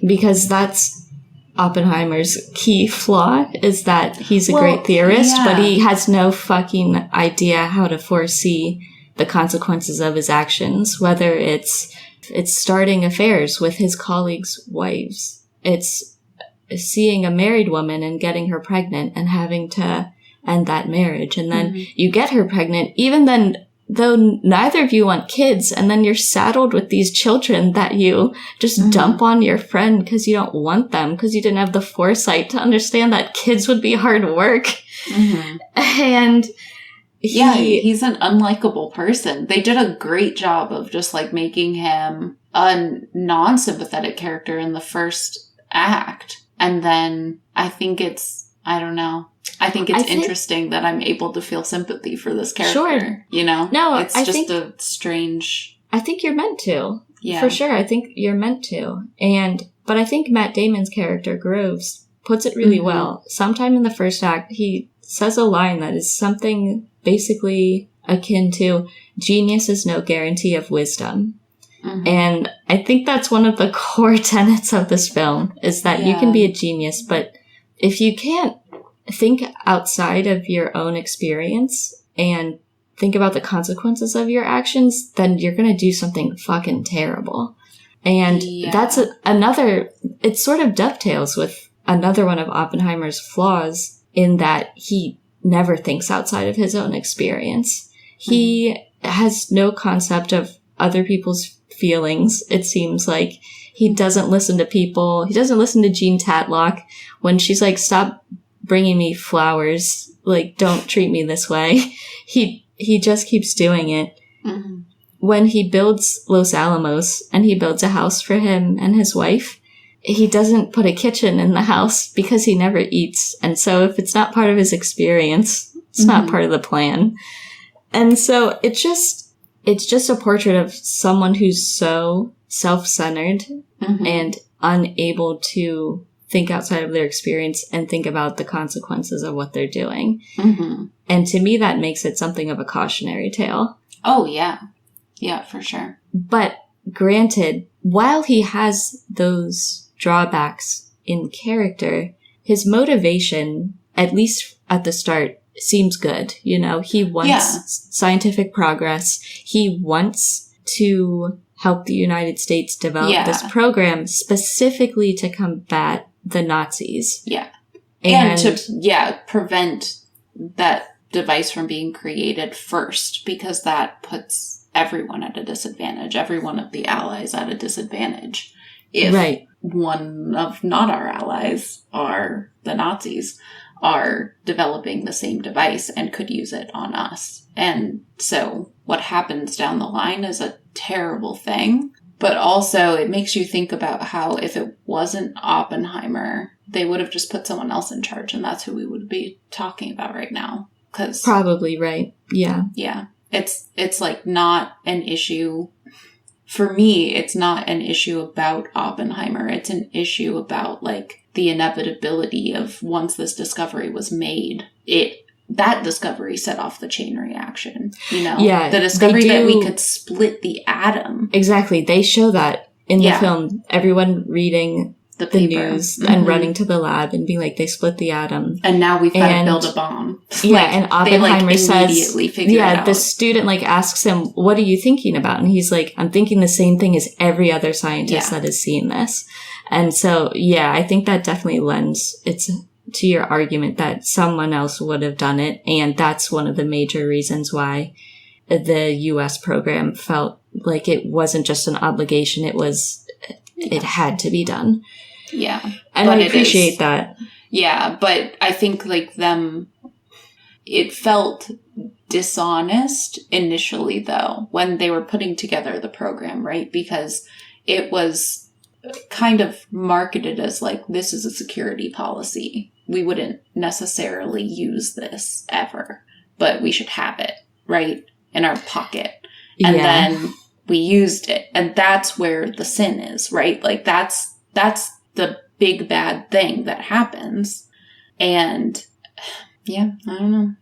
Because that's Oppenheimer's key flaw, is that he's a great theorist, but he has no fucking idea how to foresee the consequences of his actions, whether it's starting affairs with his colleagues' wives. It's seeing a married woman and getting her pregnant and having to end that marriage. And then you get her pregnant, even then, though neither of you want kids, and then you're saddled with these children that you just dump on your friend because you don't want them, because you didn't have the foresight to understand that kids would be hard work. And he's an unlikable person. They did a great job of just like making him a non-sympathetic character in the first act. And then I think it's interesting that I'm able to feel sympathy for this character. Sure. You know? No, it's just a strange... I think you're meant to. Yeah. For sure. I think you're meant to. But I think Matt Damon's character, Groves, puts it really well. Sometime in the first act, he says a line that is something basically akin to, genius is no guarantee of wisdom. And I think that's one of the core tenets of this film, is that you can be a genius, but if you can't think outside of your own experience and think about the consequences of your actions, then you're going to do something fucking terrible. And that's it sort of dovetails with another one of Oppenheimer's flaws, in that he never thinks outside of his own experience. He has no concept of other people's feelings. It seems like he doesn't listen to people. He doesn't listen to Jean Tatlock when she's like, stop bringing me flowers. Like, don't treat me this way. He just keeps doing it. When he builds Los Alamos and he builds a house for him and his wife, he doesn't put a kitchen in the house because he never eats. And so if it's not part of his experience, it's not part of the plan. And so it's just a portrait of someone who's so self-centered and unable to think outside of their experience and think about the consequences of what they're doing. And to me, that makes it something of a cautionary tale. Oh, yeah. Yeah, for sure. But granted, while he has those drawbacks in character, his motivation, at least at the start, seems good. You know, he wants scientific progress. He wants to help the United States develop this program specifically to combat the Nazis. Yeah. And to, prevent that device from being created first, because that puts everyone at a disadvantage, every one of the allies at a disadvantage. If one of not our allies are the Nazis, are developing the same device and could use it on us. And so what happens down the line is a terrible thing. But also it makes you think about how if it wasn't Oppenheimer, they would have just put someone else in charge, and that's who we would be talking about right now. 'Cause probably right. Yeah. Yeah. It's like not an issue. For me, it's not an issue about Oppenheimer. It's an issue about like the inevitability of once this discovery was made, that discovery set off the chain reaction. You know? Yeah. The discovery that we could split the atom. Exactly. They show that in the film. Everyone reading the news and running to the lab and being like, they split the atom. And now we've got to build a bomb. Yeah, and Oppenheimer says, the student asks him, what are you thinking about? And he's like, I'm thinking the same thing as every other scientist that has seen this. And so, I think that definitely lends to your argument that someone else would have done it. And that's one of the major reasons why the U.S. program felt like it wasn't just an obligation. It had to be done. Yeah. And I appreciate that. Yeah, but I think them it felt dishonest initially, though, when they were putting together the program, right? Because it was kind of marketed as like, this is a security policy. We wouldn't necessarily use this ever, but we should have it, right, in our pocket. And then we used it. And that's where the sin is, right? Like, that's the big bad thing that happens. And yeah, I don't know.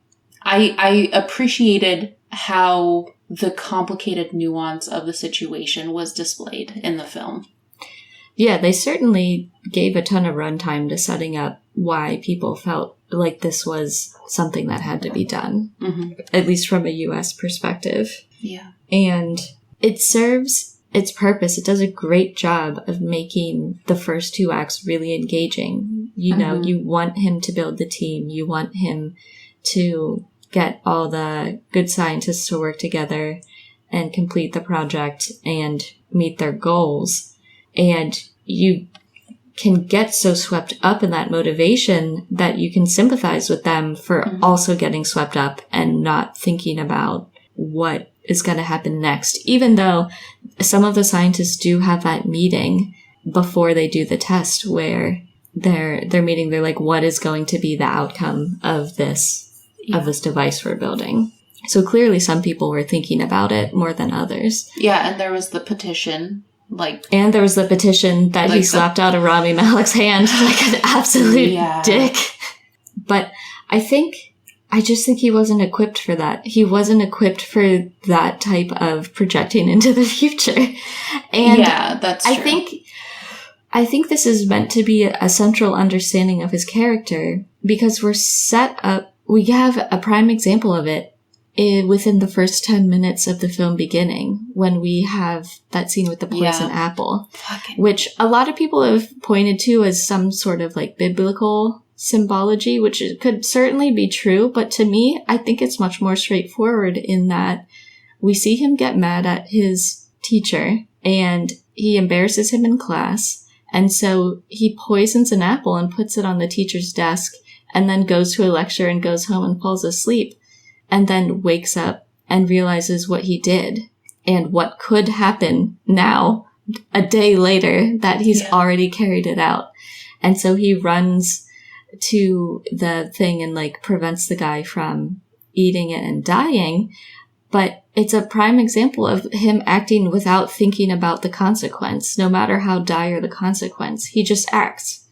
I appreciated how the complicated nuance of the situation was displayed in the film. Yeah, they certainly gave a ton of runtime to setting up why people felt like this was something that had to be done, at least from a U.S. perspective. Yeah. And it serves its purpose. It does a great job of making the first two acts really engaging. You know, you want him to build the team. You want him to get all the good scientists to work together and complete the project and meet their goals. And you can get so swept up in that motivation that you can sympathize with them for also getting swept up and not thinking about what is going to happen next. Even though some of the scientists do have that meeting before they do the test where they're meeting, they're like, what is going to be the outcome of this device we're building? So clearly some people were thinking about it more than others. Yeah, and there was the petition. And there was the petition that he slapped out of Rami Malek's hand like an absolute dick. But I just think he wasn't equipped for that. He wasn't equipped for that type of projecting into the future. And yeah, that's true. I think this is meant to be a central understanding of his character because we're set up. We have a prime example of it within the first 10 minutes of the film beginning when we have that scene with the poison apple, which a lot of people have pointed to as some sort of like biblical symbology, which could certainly be true. But to me, I think it's much more straightforward in that we see him get mad at his teacher and he embarrasses him in class. And so he poisons an apple and puts it on the teacher's desk and then goes to a lecture and goes home and falls asleep. And then wakes up and realizes what he did and what could happen now, a day later, that he's already carried it out. And so he runs to the thing and like prevents the guy from eating it and dying. But it's a prime example of him acting without thinking about the consequence, no matter how dire the consequence. He just acts.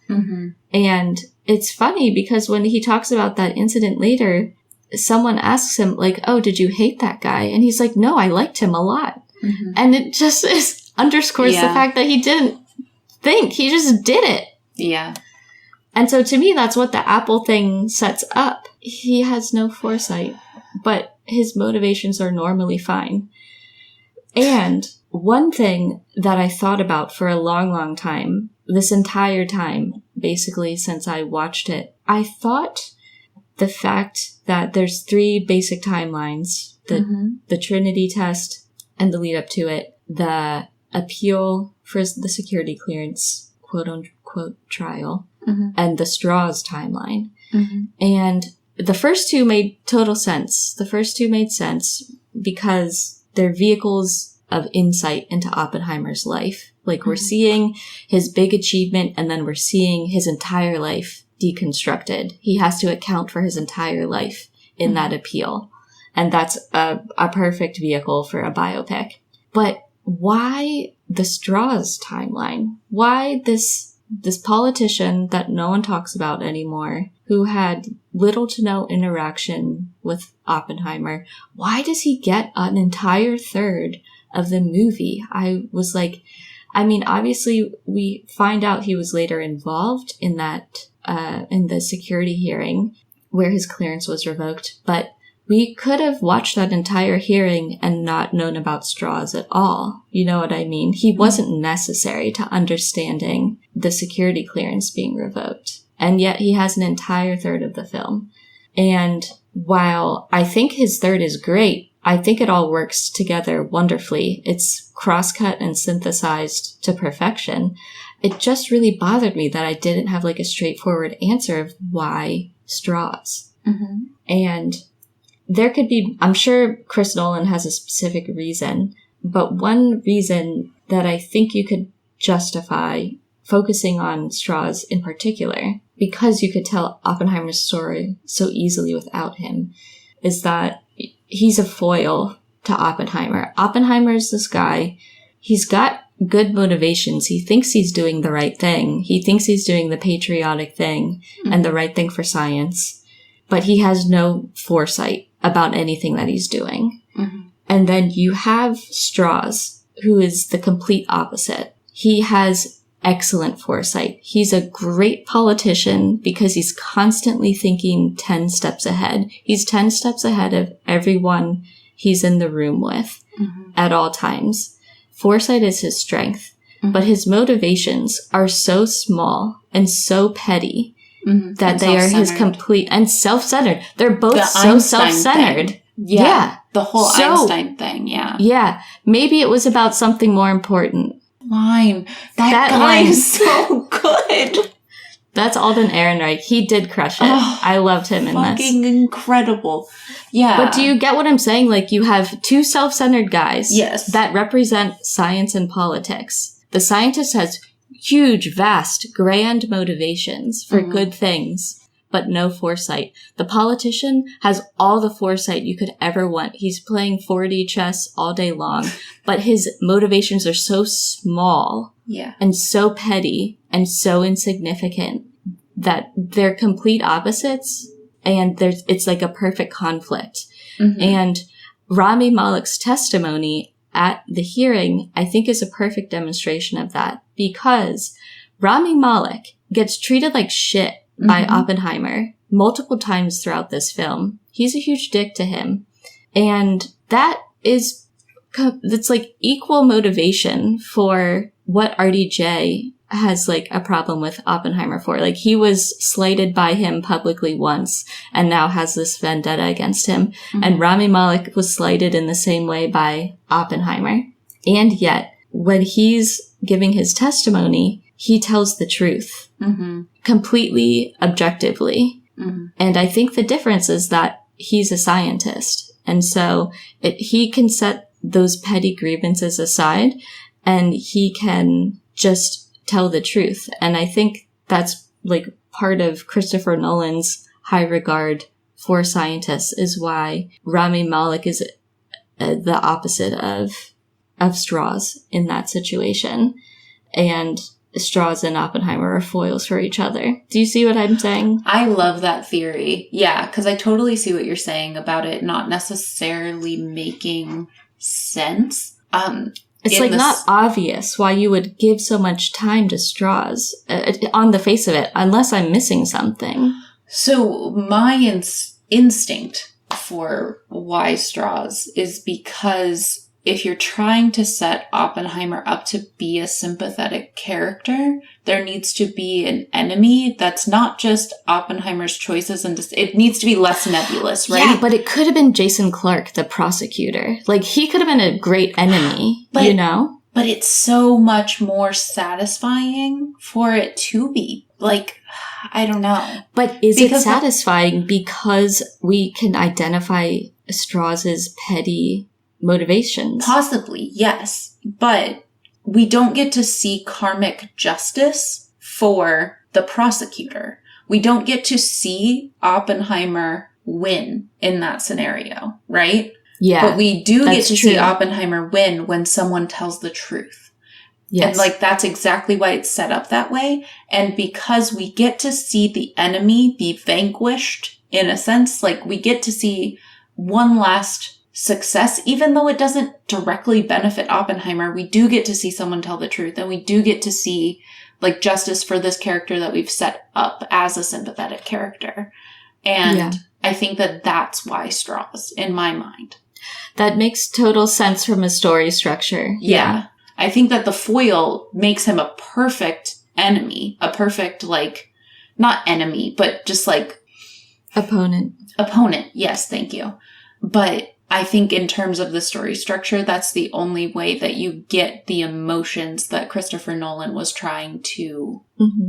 And it's funny because when he talks about that incident later, someone asks him, like, oh, did you hate that guy? And he's like, no, I liked him a lot. And it just underscores the fact that he didn't think. He just did it. Yeah. And so to me, that's what the Apple thing sets up. He has no foresight, but his motivations are normally fine. And one thing that I thought about for a long, long time, this entire time, basically since I watched it, I thought the fact that there's three basic timelines, the Trinity test and the lead up to it, the appeal for the security clearance, quote unquote, trial, and the straws timeline. And the first two made total sense. The first two made sense because they're vehicles of insight into Oppenheimer's life. Like we're seeing his big achievement and then we're seeing his entire life deconstructed. He has to account for his entire life in that appeal. And that's a perfect vehicle for a biopic. But why the straws timeline? Why this politician that no one talks about anymore, who had little to no interaction with Oppenheimer, why does he get an entire third of the movie? I was like, I mean, obviously we find out he was later involved in that in the security hearing where his clearance was revoked, but we could have watched that entire hearing and not known about straws at all. You know what I mean? He wasn't necessary to understanding the security clearance being revoked. And yet he has an entire third of the film. And while I think his third is great, I think it all works together wonderfully. It's cross-cut and synthesized to perfection. It just really bothered me that I didn't have like a straightforward answer of why straws. And there could be, I'm sure Chris Nolan has a specific reason, but one reason that I think you could justify focusing on Strauss in particular, because you could tell Oppenheimer's story so easily without him, is that he's a foil to Oppenheimer. Oppenheimer's this guy, he's got good motivations. He thinks he's doing the right thing. He thinks he's doing the patriotic thing and the right thing for science, but he has no foresight about anything that he's doing. And then you have Strauss, who is the complete opposite. He has excellent foresight. He's a great politician because he's constantly thinking 10 steps ahead. He's 10 steps ahead of everyone he's in the room with at all times. Foresight is his strength, but his motivations are so small and so petty that they are his complete and self-centered. They're both so self-centered. Yeah. The whole Einstein thing. Yeah. Yeah. Maybe it was about something more important. Line. That guy is so good. That's Alden Ehrenreich. He did crush it. I loved him in this. Fucking incredible. Yeah. But do you get what I'm saying? Like, you have two self-centered guys that represent science and politics. The scientist has huge, vast, grand motivations for good things, but no foresight. The politician has all the foresight you could ever want. He's playing 4D chess all day long, but his motivations are so small and so petty and so insignificant that they're complete opposites, and it's like a perfect conflict. And Rami Malek's testimony at the hearing, I think, is a perfect demonstration of that, because Rami Malek gets treated like shit by Oppenheimer multiple times throughout this film. He's a huge dick to him. And that's like equal motivation for what RDJ has like a problem with Oppenheimer for. Like, he was slighted by him publicly once and now has this vendetta against him. And Rami Malek was slighted in the same way by Oppenheimer. And yet, when he's giving his testimony, he tells the truth completely objectively. And I think the difference is that he's a scientist. And so he can set those petty grievances aside and he can just tell the truth. And I think that's like part of Christopher Nolan's high regard for scientists, is why Rami Malek is the opposite of Strauss in that situation. And Strauss and Oppenheimer are foils for each other. Do you see what I'm saying? I love that theory. Yeah, because I totally see what you're saying about it not necessarily making sense. It's like not obvious why you would give so much time to Strauss on the face of it, unless I'm missing something. So my instinct for why Strauss is because if you're trying to set Oppenheimer up to be a sympathetic character, there needs to be an enemy that's not just Oppenheimer's choices, and it needs to be less nebulous, right? Yeah, but it could have been Jason Clarke, the prosecutor. Like, he could have been a great enemy, you know? But it's so much more satisfying for it to be. Like, I don't know. But is it satisfying because we can identify Strauss's petty motivations? Possibly, yes. But we don't get to see karmic justice for the prosecutor. We don't get to see Oppenheimer win in that scenario, right? Yeah. But we do get to see Oppenheimer win when someone tells the truth. Yes. And like, that's exactly why it's set up that way. And because we get to see the enemy be vanquished, in a sense, like we get to see one last success, even though it doesn't directly benefit Oppenheimer, we do get to see someone tell the truth, and we do get to see like justice for this character that we've set up as a sympathetic character. And I think that that's why Strauss, in my mind. That makes total sense from a story structure. Yeah. I think that the foil makes him a perfect enemy, a perfect, like, not enemy, but just like opponent. Yes. Thank you. But I think in terms of the story structure, that's the only way that you get the emotions that Christopher Nolan was trying to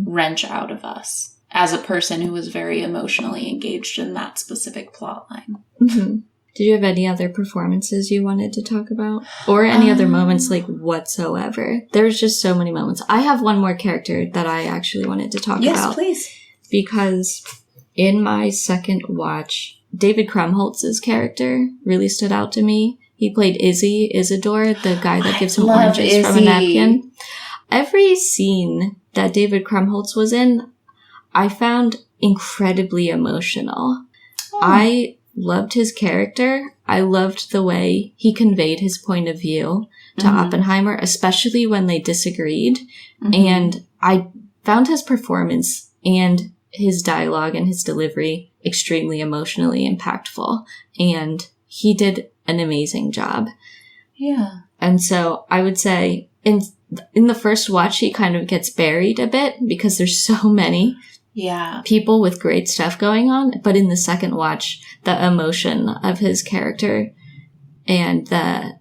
wrench out of us. as a person who was very emotionally engaged in that specific plot line. Mm-hmm. Did you have any other performances you wanted to talk about? Or any other moments, like, whatsoever? There's just so many moments. I have one more character that I actually wanted to talk about. Yes, please. Because in my second watch, David Krumholtz's character really stood out to me. He played Isidore, the guy that gives him oranges from a napkin. Every scene that David Krumholtz was in, I found incredibly emotional. Oh. I loved his character. I loved the way he conveyed his point of view to Oppenheimer, especially when they disagreed. And I found his performance and his dialogue and his delivery extremely emotionally impactful. And he did an amazing job. Yeah. And so I would say in the first watch, he kind of gets buried a bit because there's so many people with great stuff going on. But in the second watch, the emotion of his character and the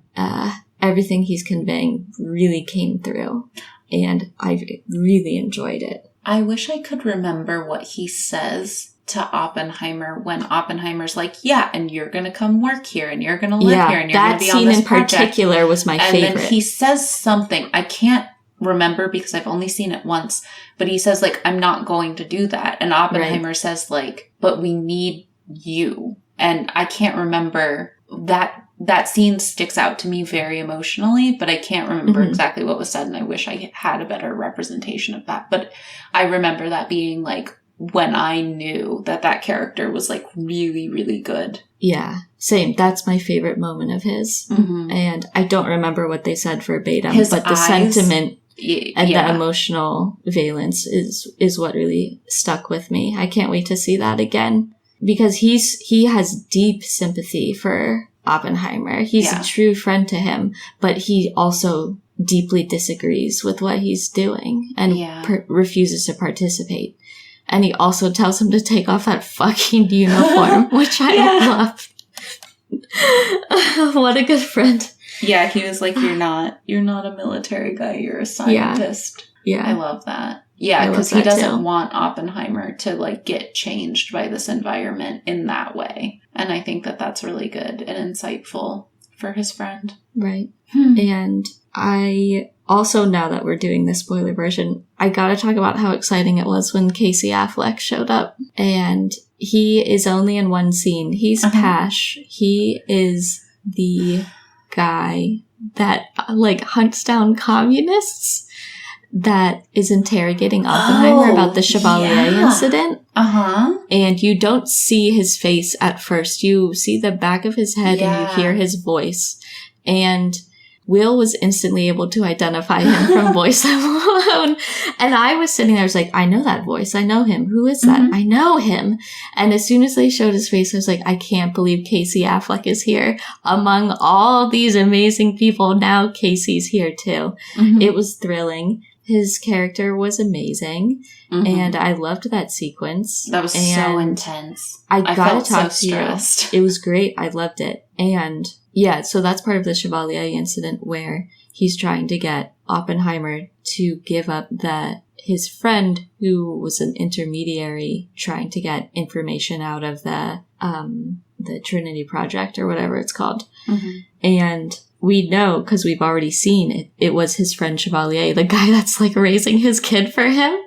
everything he's conveying really came through. And I really enjoyed it. I wish I could remember what he says to Oppenheimer when Oppenheimer's like, yeah, and you're going to come work here and you're going to live here and you're going to be on this project. That scene in particular was my favorite. And then he says something. I can't remember because I've only seen it once, but he says, like, I'm not going to do that. And Oppenheimer says, like, but we need you. And I can't remember that. That scene sticks out to me very emotionally, but I can't remember exactly what was said, and I wish I had a better representation of that. But I remember that being, like, when I knew that character was, like, really, really good. Yeah, same. That's my favorite moment of his. And I don't remember what they said verbatim, but the sentiment and the emotional valence is what really stuck with me. I can't wait to see that again. Because he has deep sympathy for Oppenheimer. He's a true friend to him, but he also deeply disagrees with what he's doing and refuses to participate. And he also tells him to take off that fucking uniform, which I love. What a good friend. Yeah, he was like, you're not a military guy, you're a scientist. Yeah. I love that. Yeah, because he doesn't want Oppenheimer to, like, get changed by this environment in that way. And I think that's really good and insightful for his friend. Right. And I also, now that we're doing the spoiler version, I gotta talk about how exciting it was when Casey Affleck showed up. And he is only in one scene. He's Pash. He is the guy that, like, hunts down communists that is interrogating Oppenheimer about the Chevalier incident. And you don't see his face at first. You see the back of his head and you hear his voice. And Will was instantly able to identify him from voice alone. And I was sitting there, I was like, I know that voice. I know him. Who is that? I know him. And as soon as they showed his face, I was like, I can't believe Casey Affleck is here. Among all these amazing people, now Casey's here too. It was thrilling. His character was amazing, and I loved that sequence. That was so intense. I gotta talk to you. It was great. I loved it. And yeah, so that's part of the Chevalier incident where he's trying to get Oppenheimer to give up his friend who was an intermediary trying to get information out of the Trinity Project or whatever it's called. And we know, because we've already seen it, it was his friend Chevalier, the guy that's, like, raising his kid for him.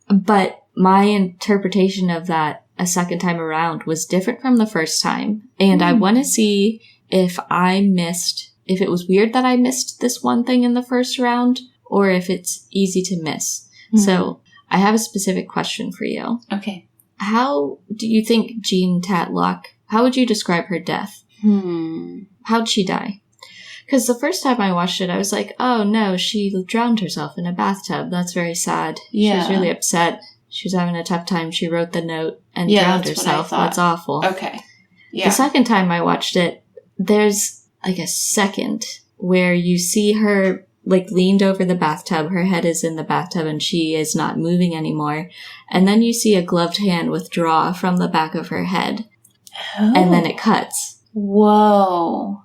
But my interpretation of that a second time around was different from the first time. And I want to see if it was weird that I missed this one thing in the first round, or if it's easy to miss. So I have a specific question for you. Okay. How do you think Jean Tatlock, how would you describe her death? How'd she die? Because the first time I watched it, I was like, oh no, she drowned herself in a bathtub. That's very sad. Yeah. She was really upset. She was having a tough time. She wrote the note and drowned herself. That's awful. Okay. Yeah. The second time I watched it, there's like a second where you see her, like, leaned over the bathtub. Her head is in the bathtub and she is not moving anymore. And then you see a gloved hand withdraw from the back of her head. And then it cuts. Whoa.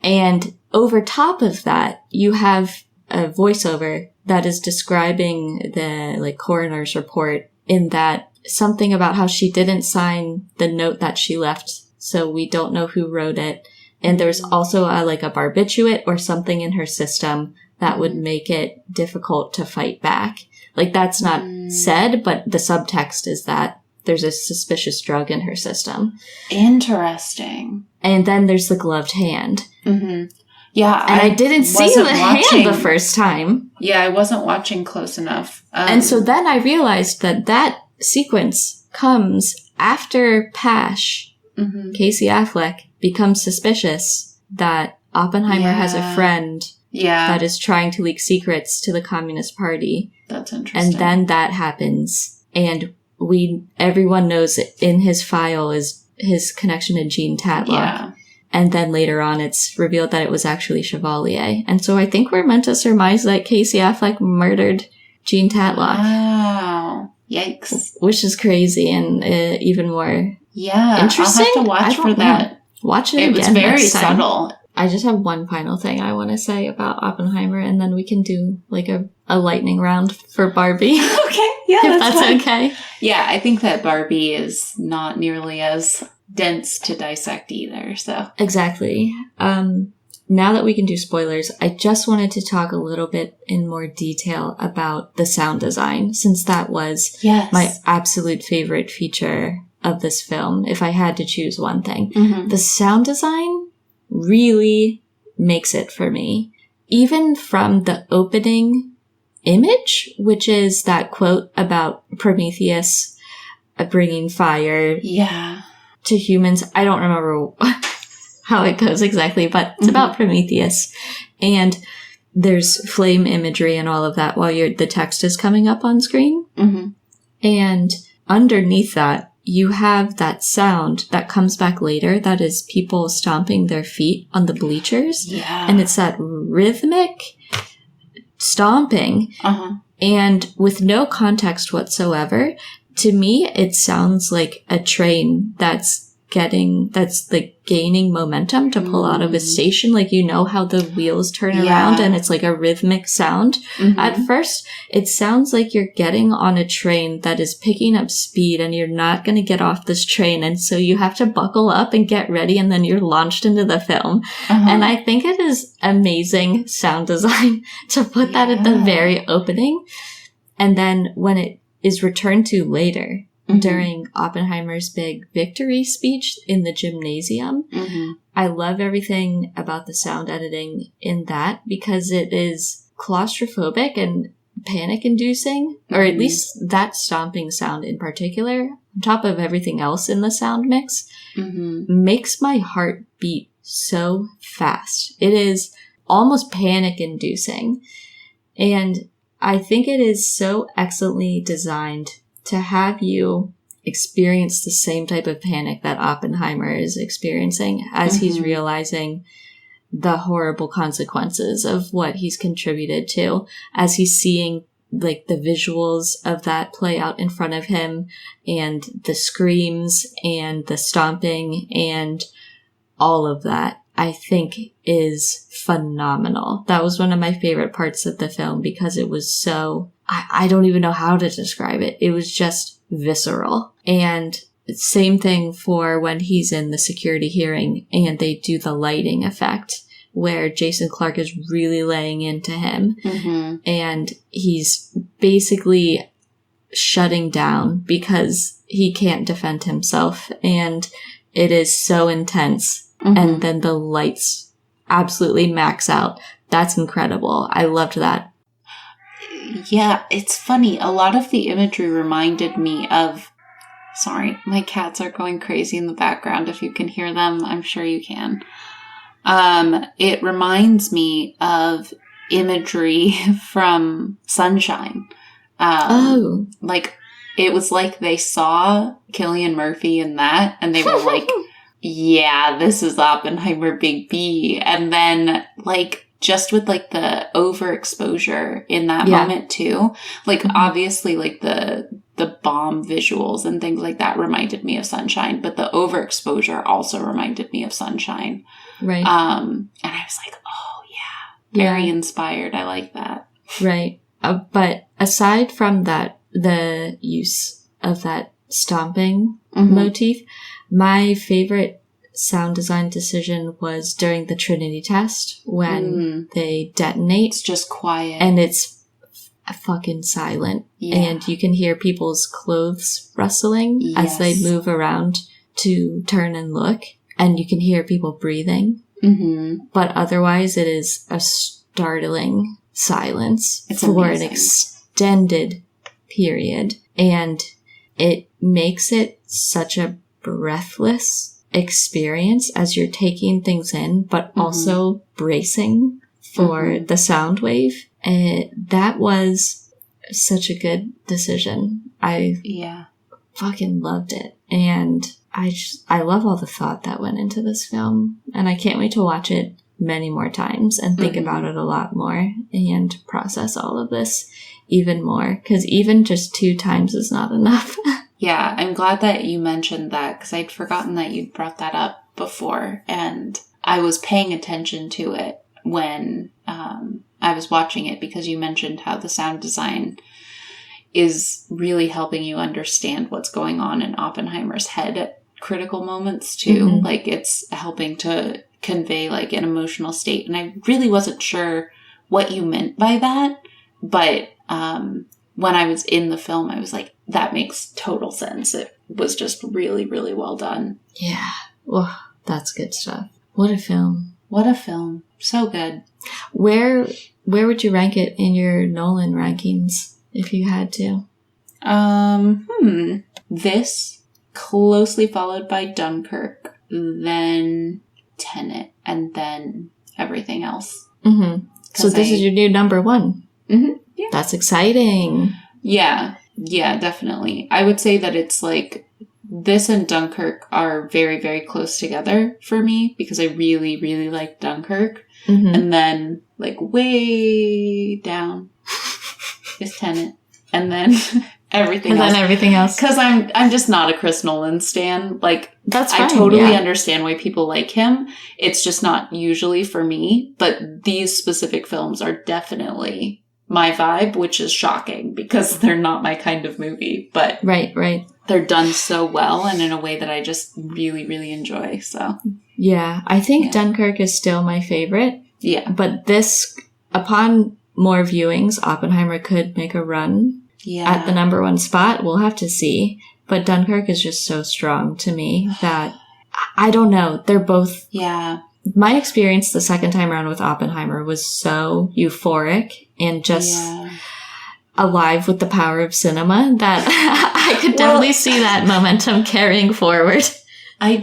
And over top of that, you have a voiceover that is describing the, like, coroner's report in that something about how she didn't sign the note that she left, so we don't know who wrote it. And there's also a barbiturate or something in her system that would make it difficult to fight back. Like, that's not said, but the subtext is that there's a suspicious drug in her system. Interesting. And then there's the gloved hand. Mm-hmm. Yeah. And I didn't see the hand the first time. Yeah, I wasn't watching close enough. And so then I realized that sequence comes after Pash, Casey Affleck, becomes suspicious that Oppenheimer has a friend that is trying to leak secrets to the Communist Party. That's interesting. And then that happens, and everyone knows in his file is his connection to Jean Tatlock. Yeah. And then later on, it's revealed that it was actually Chevalier. And so I think we're meant to surmise that Casey Affleck murdered Jean Tatlock. Wow. Yikes. Which is crazy and even more interesting. I'll have to watch for that. Watch it again. It was very subtle. I just have one final thing I want to say about Oppenheimer, and then we can do like a lightning round for Barbie. Okay. Yeah, if that's fine. Okay. Yeah, I think that Barbie is not nearly as dense to dissect either, so. Exactly. Now that we can do spoilers, I just wanted to talk a little bit in more detail about the sound design, since that was my absolute favorite feature of this film, if I had to choose one thing. Mm-hmm. The sound design really makes it for me. Even from the opening image, which is that quote about Prometheus bringing fire to humans. I don't remember how it goes exactly, but it's about Prometheus. And there's flame imagery and all of that while the text is coming up on screen. Mm-hmm. And underneath that, you have that sound that comes back later that is people stomping their feet on the bleachers. Yeah. And it's that rhythmic stomping. Uh-huh. And with no context whatsoever, to me, it sounds like a train that's like gaining momentum to pull out of a station. Like, you know how the wheels turn around and it's like a rhythmic sound. Mm-hmm. At first, it sounds like you're getting on a train that is picking up speed and you're not going to get off this train. And so you have to buckle up and get ready, and then you're launched into the film. Uh-huh. And I think it is amazing sound design to put that at the very opening. And then when it is returned to later, during Oppenheimer's big victory speech in the gymnasium. Mm-hmm. I love everything about the sound editing in that, because it is claustrophobic and panic-inducing, or at least that stomping sound in particular, on top of everything else in the sound mix, makes my heart beat so fast. It is almost panic-inducing. And I think it is so excellently designed to have you experience the same type of panic that Oppenheimer is experiencing as he's realizing the horrible consequences of what he's contributed to, as he's seeing like the visuals of that play out in front of him, and the screams and the stomping and all of that, I think is phenomenal. That was one of my favorite parts of the film, because it was so, I don't even know how to describe it. It was just visceral. And same thing for when he's in the security hearing and they do the lighting effect, where Jason Clarke is really laying into him. Mm-hmm. And he's basically shutting down because he can't defend himself. And it is so intense. Mm-hmm. And then the lights absolutely max out. That's incredible. I loved that. Yeah, it's funny. A lot of the imagery reminded me of... Sorry, my cats are going crazy in the background. If you can hear them, I'm sure you can. It reminds me of imagery from Sunshine. Like, it was like they saw Cillian Murphy in that, and they were like, yeah, this is Oppenheimer Big B. And then, like, just with, like, the overexposure in that moment, too. Like, obviously, like, the bomb visuals and things like that reminded me of Sunshine, but the overexposure also reminded me of Sunshine. Right. And I was like, oh, yeah. Very inspired. I like that. Right. But aside from that the use of that stomping motif. My favorite sound design decision was during the Trinity test when they detonate. It's just quiet. And it's fucking silent. Yeah. And you can hear people's clothes rustling as they move around to turn and look. And you can hear people breathing. Mm-hmm. But otherwise, it is a startling silence for an extended period. And it makes it such a breathless experience as you're taking things in, but also bracing for the sound wave. And that was such a good decision. I fucking loved it. And I love all the thought that went into this film. And I can't wait to watch it many more times and think about it a lot more and process all of this even more. Because even just 2 times is not enough. Yeah, I'm glad that you mentioned that because I'd forgotten that you'd brought that up before. And I was paying attention to it when I was watching it because you mentioned how the sound design is really helping you understand what's going on in Oppenheimer's head at critical moments too. Like it's helping to convey like an emotional state. And I really wasn't sure what you meant by that. But when I was in the film, I was like, that makes total sense. It was just really, really well done. Yeah. Well, that's good stuff. What a film. What a film. So good. Where would you rank it in your Nolan rankings if you had to? This, closely followed by Dunkirk, then Tenet, and then everything else. Mm-hmm. So this is your new number 1. Mm-hmm. Yeah. That's exciting. Yeah. Yeah, definitely. I would say that it's like this and Dunkirk are very, very close together for me because I really, really like Dunkirk. And then like way down is Tenet. And then everything else. And then everything else. Because I'm just not a Chris Nolan stan. Like, that's fine. I totally understand why people like him. It's just not usually for me. But these specific films are definitely my vibe, which is shocking because they're not my kind of movie. But right. They're done so well and in a way that I just really, really enjoy. So yeah, I think Dunkirk is still my favorite. Yeah. But this, upon more viewings, Oppenheimer could make a run at the number 1 spot. We'll have to see. But Dunkirk is just so strong to me that I don't know. They're both. Yeah. My experience the second time around with Oppenheimer was so euphoric and just alive with the power of cinema that I could definitely see that momentum carrying forward. I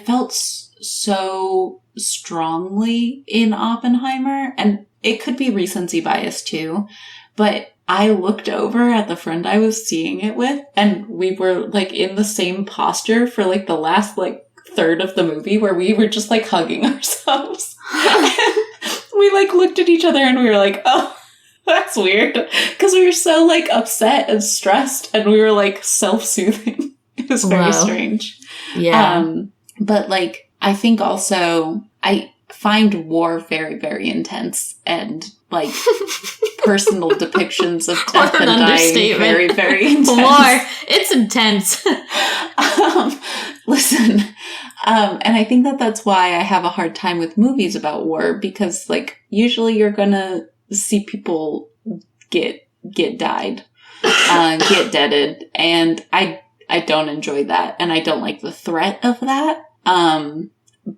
felt so strongly in Oppenheimer, and it could be recency bias too, but I looked over at the friend I was seeing it with, and we were like in the same posture for like the last like third of the movie where we were just like hugging ourselves. We like looked at each other and we were like, oh, that's weird. Because we were so like upset and stressed and we were like self-soothing. It was very strange. Yeah. But like, I think also I find war very, very intense and like personal depictions of death and dying very, very intense. War. It's intense. Listen, and I think that that's why I have a hard time with movies about war because like usually you're gonna see people get deaded, and I don't enjoy that, and I don't like the threat of that.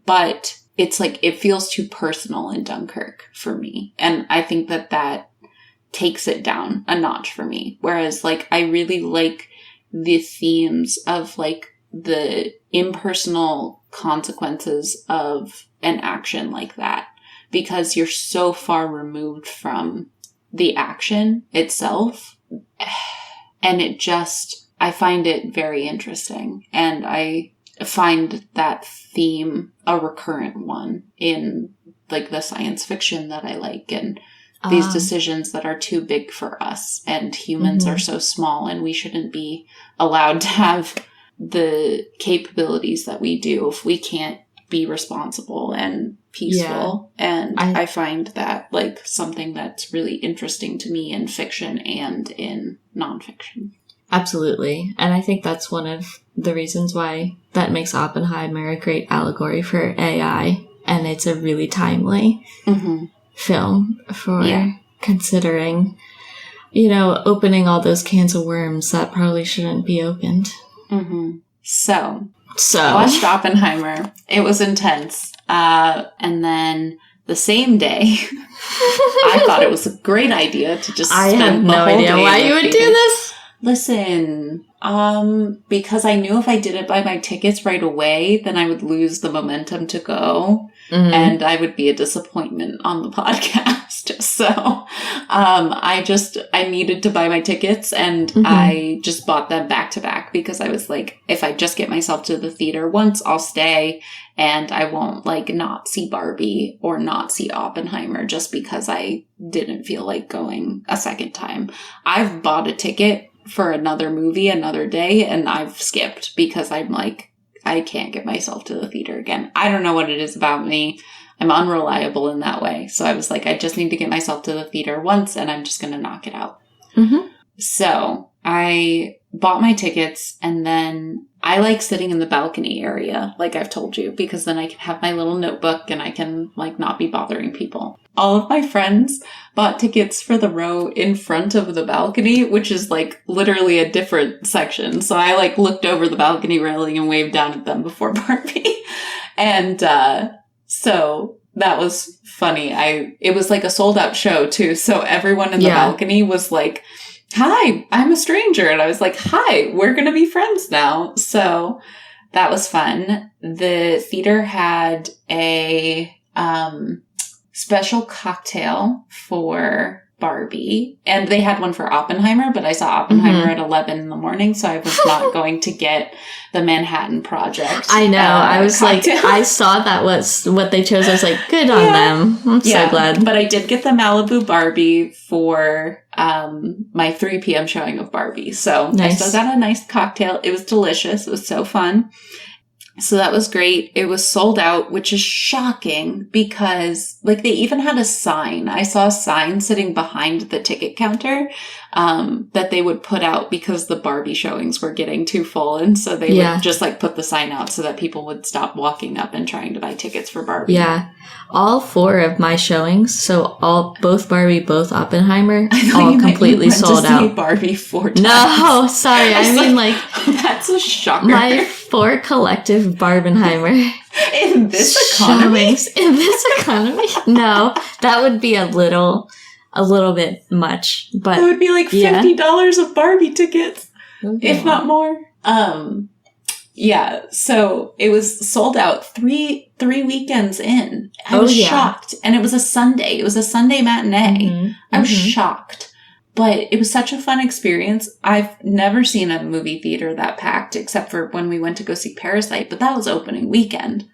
But it's like it feels too personal in Dunkirk for me, and I think that takes it down a notch for me. Whereas like I really like the themes of like the impersonal consequences of an action like that because you're so far removed from the action itself. And I find it very interesting. And I find that theme a recurrent one in like the science fiction that I like and these decisions that are too big for us and humans are so small and we shouldn't be allowed to have the capabilities that we do if we can't be responsible and peaceful. Yeah. And I find that like something that's really interesting to me in fiction and in nonfiction. Absolutely. And I think that's one of the reasons why that makes Oppenheimer a great allegory for AI. And it's a really timely film for considering, you know, opening all those cans of worms that probably shouldn't be opened. So I watched Oppenheimer. It was intense. And then the same day, I thought it was a great idea to just spend the whole day. I have no idea why you would do this. Listen, because I knew if I didn't buy my tickets right away, then I would lose the momentum to go. And I would be a disappointment on the podcast. So, I needed to buy my tickets and I just bought them back to back because I was like, if I just get myself to the theater once, I'll stay and I won't like not see Barbie or not see Oppenheimer just because I didn't feel like going a second time. I've bought a ticket for another movie another day and I've skipped because I'm like, I can't get myself to the theater again. I don't know what it is about me. I'm unreliable in that way. So I was like, I just need to get myself to the theater once and I'm just going to knock it out. So I bought my tickets and then I like sitting in the balcony area, like I've told you, because then I can have my little notebook and I can like not be bothering people. All of my friends bought tickets for the row in front of the balcony, which is like literally a different section. So I like looked over the balcony railing and waved down at them before Barbie. And so that was funny. It was like a sold out show too. So everyone in the balcony was like, hi, I'm a stranger. And I was like, hi, we're going to be friends now. So that was fun. The theater had a special cocktail for Barbie. And they had one for Oppenheimer, but I saw Oppenheimer at 11 in the morning, so I was not going to get the Manhattan Project. I know. I was cocktail. Like, I saw that was what they chose. I was like, good on them. I'm so glad. But I did get the Malibu Barbie for my 3 p.m. showing of Barbie. So nice. I still got a nice cocktail. It was delicious. It was so fun. So that was great. It was sold out, which is shocking because like they even had a sign. I saw a sign sitting behind the ticket counter that they would put out because the Barbie showings were getting too full. And so they would just like put the sign out so that people would stop walking up and trying to buy tickets for Barbie. Yeah. All 4 of my showings, so both Barbie, both Oppenheimer, all completely sold out. Barbie 4 times. No, sorry. I mean like that's a shocker. My 4 collective Barbenheimer. In this economy? In this economy? No, that would be a little bit much. But that would be like $50 of Barbie tickets, if not more. Yeah, so it was sold out 3 weekends in. I was shocked. And it was a Sunday. It was a Sunday matinee. I was shocked. But it was such a fun experience. I've never seen a movie theater that packed, except for when we went to go see Parasite, but that was opening weekend.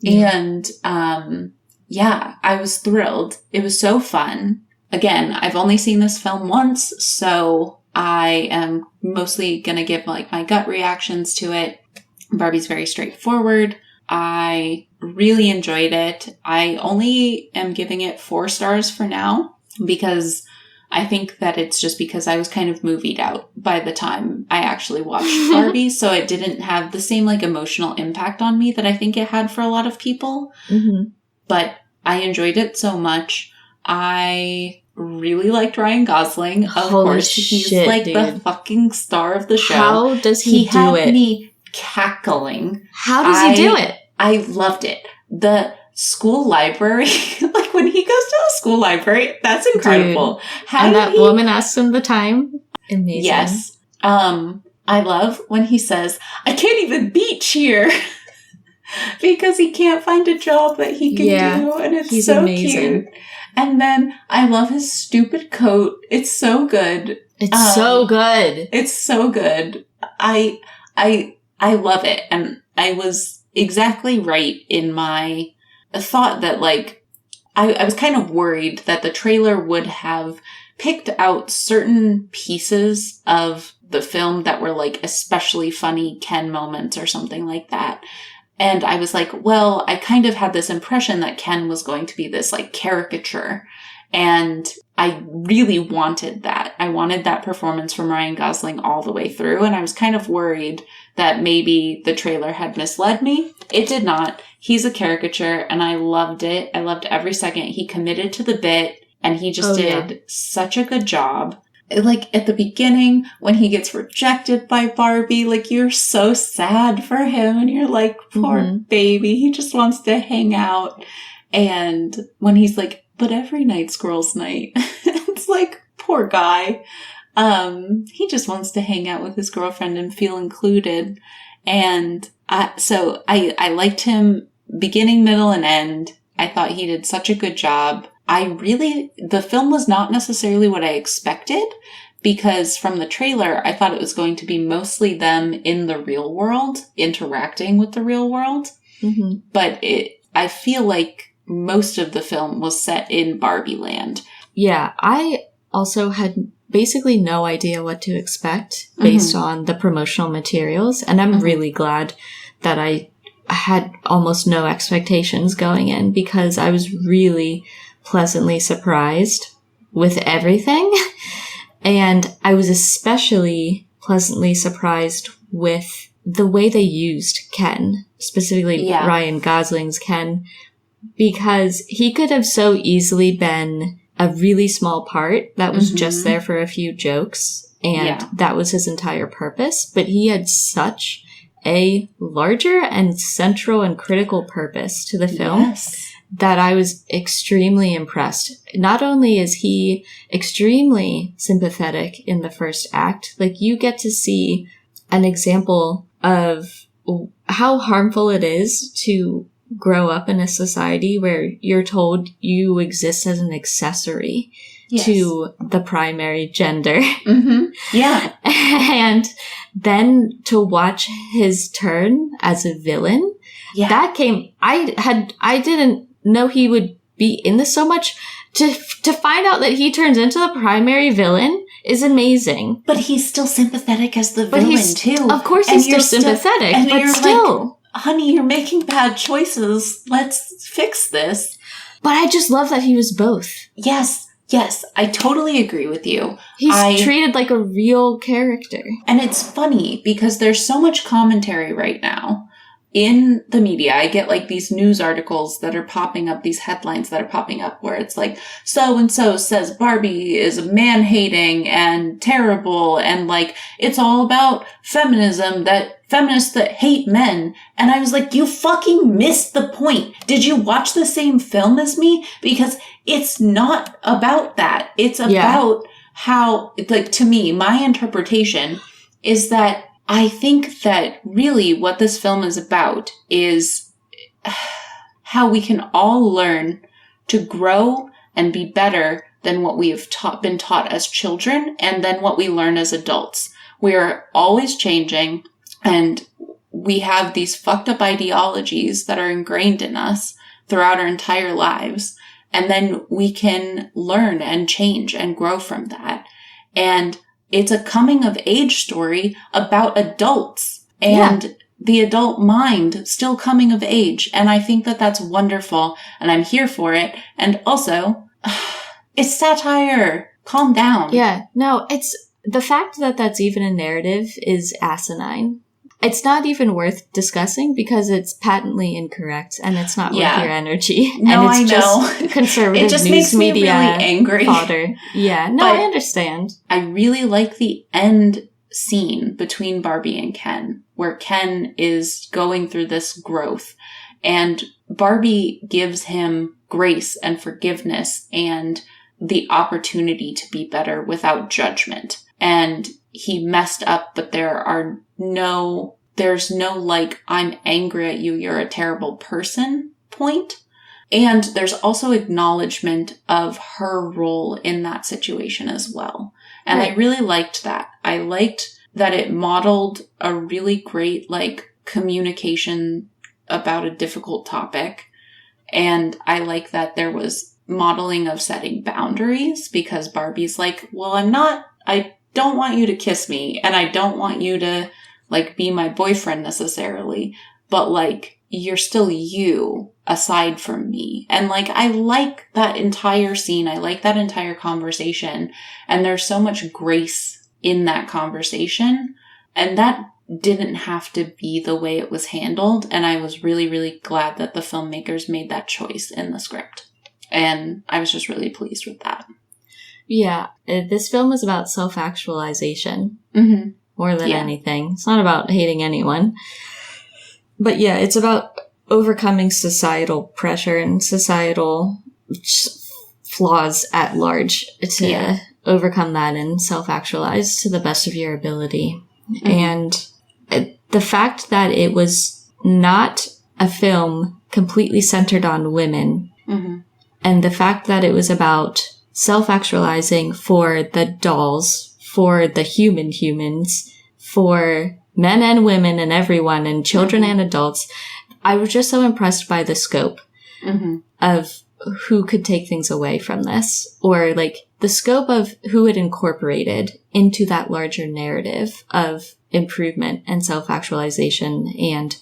And, I was thrilled. It was so fun. Again, I've only seen this film once, so I am mostly going to give like my gut reactions to it. Barbie's very straightforward. I really enjoyed it. I only am giving it 4 stars for now because I think that it's just because I was kind of movied out by the time I actually watched Barbie. So it didn't have the same like emotional impact on me that I think it had for a lot of people. But I enjoyed it so much. I really liked Ryan Gosling. Of course, he's like the fucking star of the show. How does he do it? He had me cackling. How does he do it? I loved it. The school library, like when he goes to the school library, that's incredible. And that woman asks him the time. Amazing. Yes. I love when he says, I can't even beach here because he can't find a job that he can do. And it's so amazing. Cute. And then I love his stupid coat. It's so good. It's so good. It's so good. I love it. And I was exactly right in my thought that like, I was kind of worried that the trailer would have picked out certain pieces of the film that were like especially funny Ken moments or something like that. And I was like, well, I kind of had this impression that Ken was going to be this like caricature. And I really wanted that. I wanted that performance from Ryan Gosling all the way through. And I was kind of worried that maybe the trailer had misled me. It did not. He's a caricature and I loved it. I loved every second. He committed to the bit and he just did such a good job. Like at the beginning when he gets rejected by Barbie, like you're so sad for him and you're like, poor baby, he just wants to hang out. And when he's like, but every night's girls' night, it's like, poor guy. He just wants to hang out with his girlfriend and feel included. And so I liked him beginning, middle, and end. I thought he did such a good job. The film was not necessarily what I expected because from the trailer, I thought it was going to be mostly them in the real world, interacting with the real world. Mm-hmm. But I feel like most of the film was set in Barbie land. Yeah, I also had basically no idea what to expect based on the promotional materials. And I'm really glad that I had almost no expectations going in because I was really pleasantly surprised with everything. And I was especially pleasantly surprised with the way they used Ken, specifically Ryan Gosling's Ken, because he could have so easily been a really small part that was just there for a few jokes, and that was his entire purpose. But he had such a larger and central and critical purpose to the film that I was extremely impressed. Not only is he extremely sympathetic in the first act, like you get to see an example of how harmful it is to grow up in a society where you're told you exist as an accessory to the primary gender. Yeah. And then to watch his turn as a villain, that came, I didn't know he would be in this so much. To find out that he turns into the primary villain is amazing. But he's still sympathetic as the villain too. Of course he's still sympathetic, but still. Like, honey, you're making bad choices. Let's fix this. But I just love that he was both. Yes, I totally agree with you. He's treated like a real character. And it's funny because there's so much commentary right now in the media. I get like these news articles that are popping up, these headlines that are popping up where it's like, so-and-so says Barbie is man-hating and terrible. And like, it's all about feminism, that feminists that hate men. And I was like, you fucking missed the point. Did you watch the same film as me? Because it's not about that. It's about how, like, to me, my interpretation is that I think that really what this film is about is how we can all learn to grow and be better than what we have been taught as children and then what we learn as adults. We are always changing and we have these fucked up ideologies that are ingrained in us throughout our entire lives. And then we can learn and change and grow from that. And it's a coming of age story about adults and the adult mind still coming of age. And I think that that's wonderful and I'm here for it. And also, it's satire. Calm down. Yeah, no, it's the fact that that's even a narrative is asinine. It's not even worth discussing because it's patently incorrect and it's not worth your energy. No, and it's I just know. Conservative it just news makes me media really angry. Fodder. Yeah, no, But I understand. I really like the end scene between Barbie and Ken, where Ken is going through this growth and Barbie gives him grace and forgiveness and the opportunity to be better without judgment. And he messed up, but there's no like, I'm angry at you, you're a terrible person point. And there's also acknowledgement of her role in that situation as well. And I really liked that. I liked that it modeled a really great, like, communication about a difficult topic. And I like that there was modeling of setting boundaries because Barbie's like, well, I don't want you to kiss me and I don't want you to like be my boyfriend necessarily, but like you're still you aside from me. And like, I like that entire scene. I like that entire conversation. And there's so much grace in that conversation. And that didn't have to be the way it was handled. And I was really, really glad that the filmmakers made that choice in the script. And I was just really pleased with that. Yeah. This film is about self-actualization more than anything. It's not about hating anyone. But yeah, it's about overcoming societal pressure and societal flaws at large to overcome that and self-actualize to the best of your ability. And the fact that it was not a film completely centered on women, and the fact that it was about self-actualizing for the dolls, for the humans, for men and women and everyone, and children and adults, I was just so impressed by the scope of who could take things away from this, or like the scope of who it incorporated into that larger narrative of improvement and self-actualization and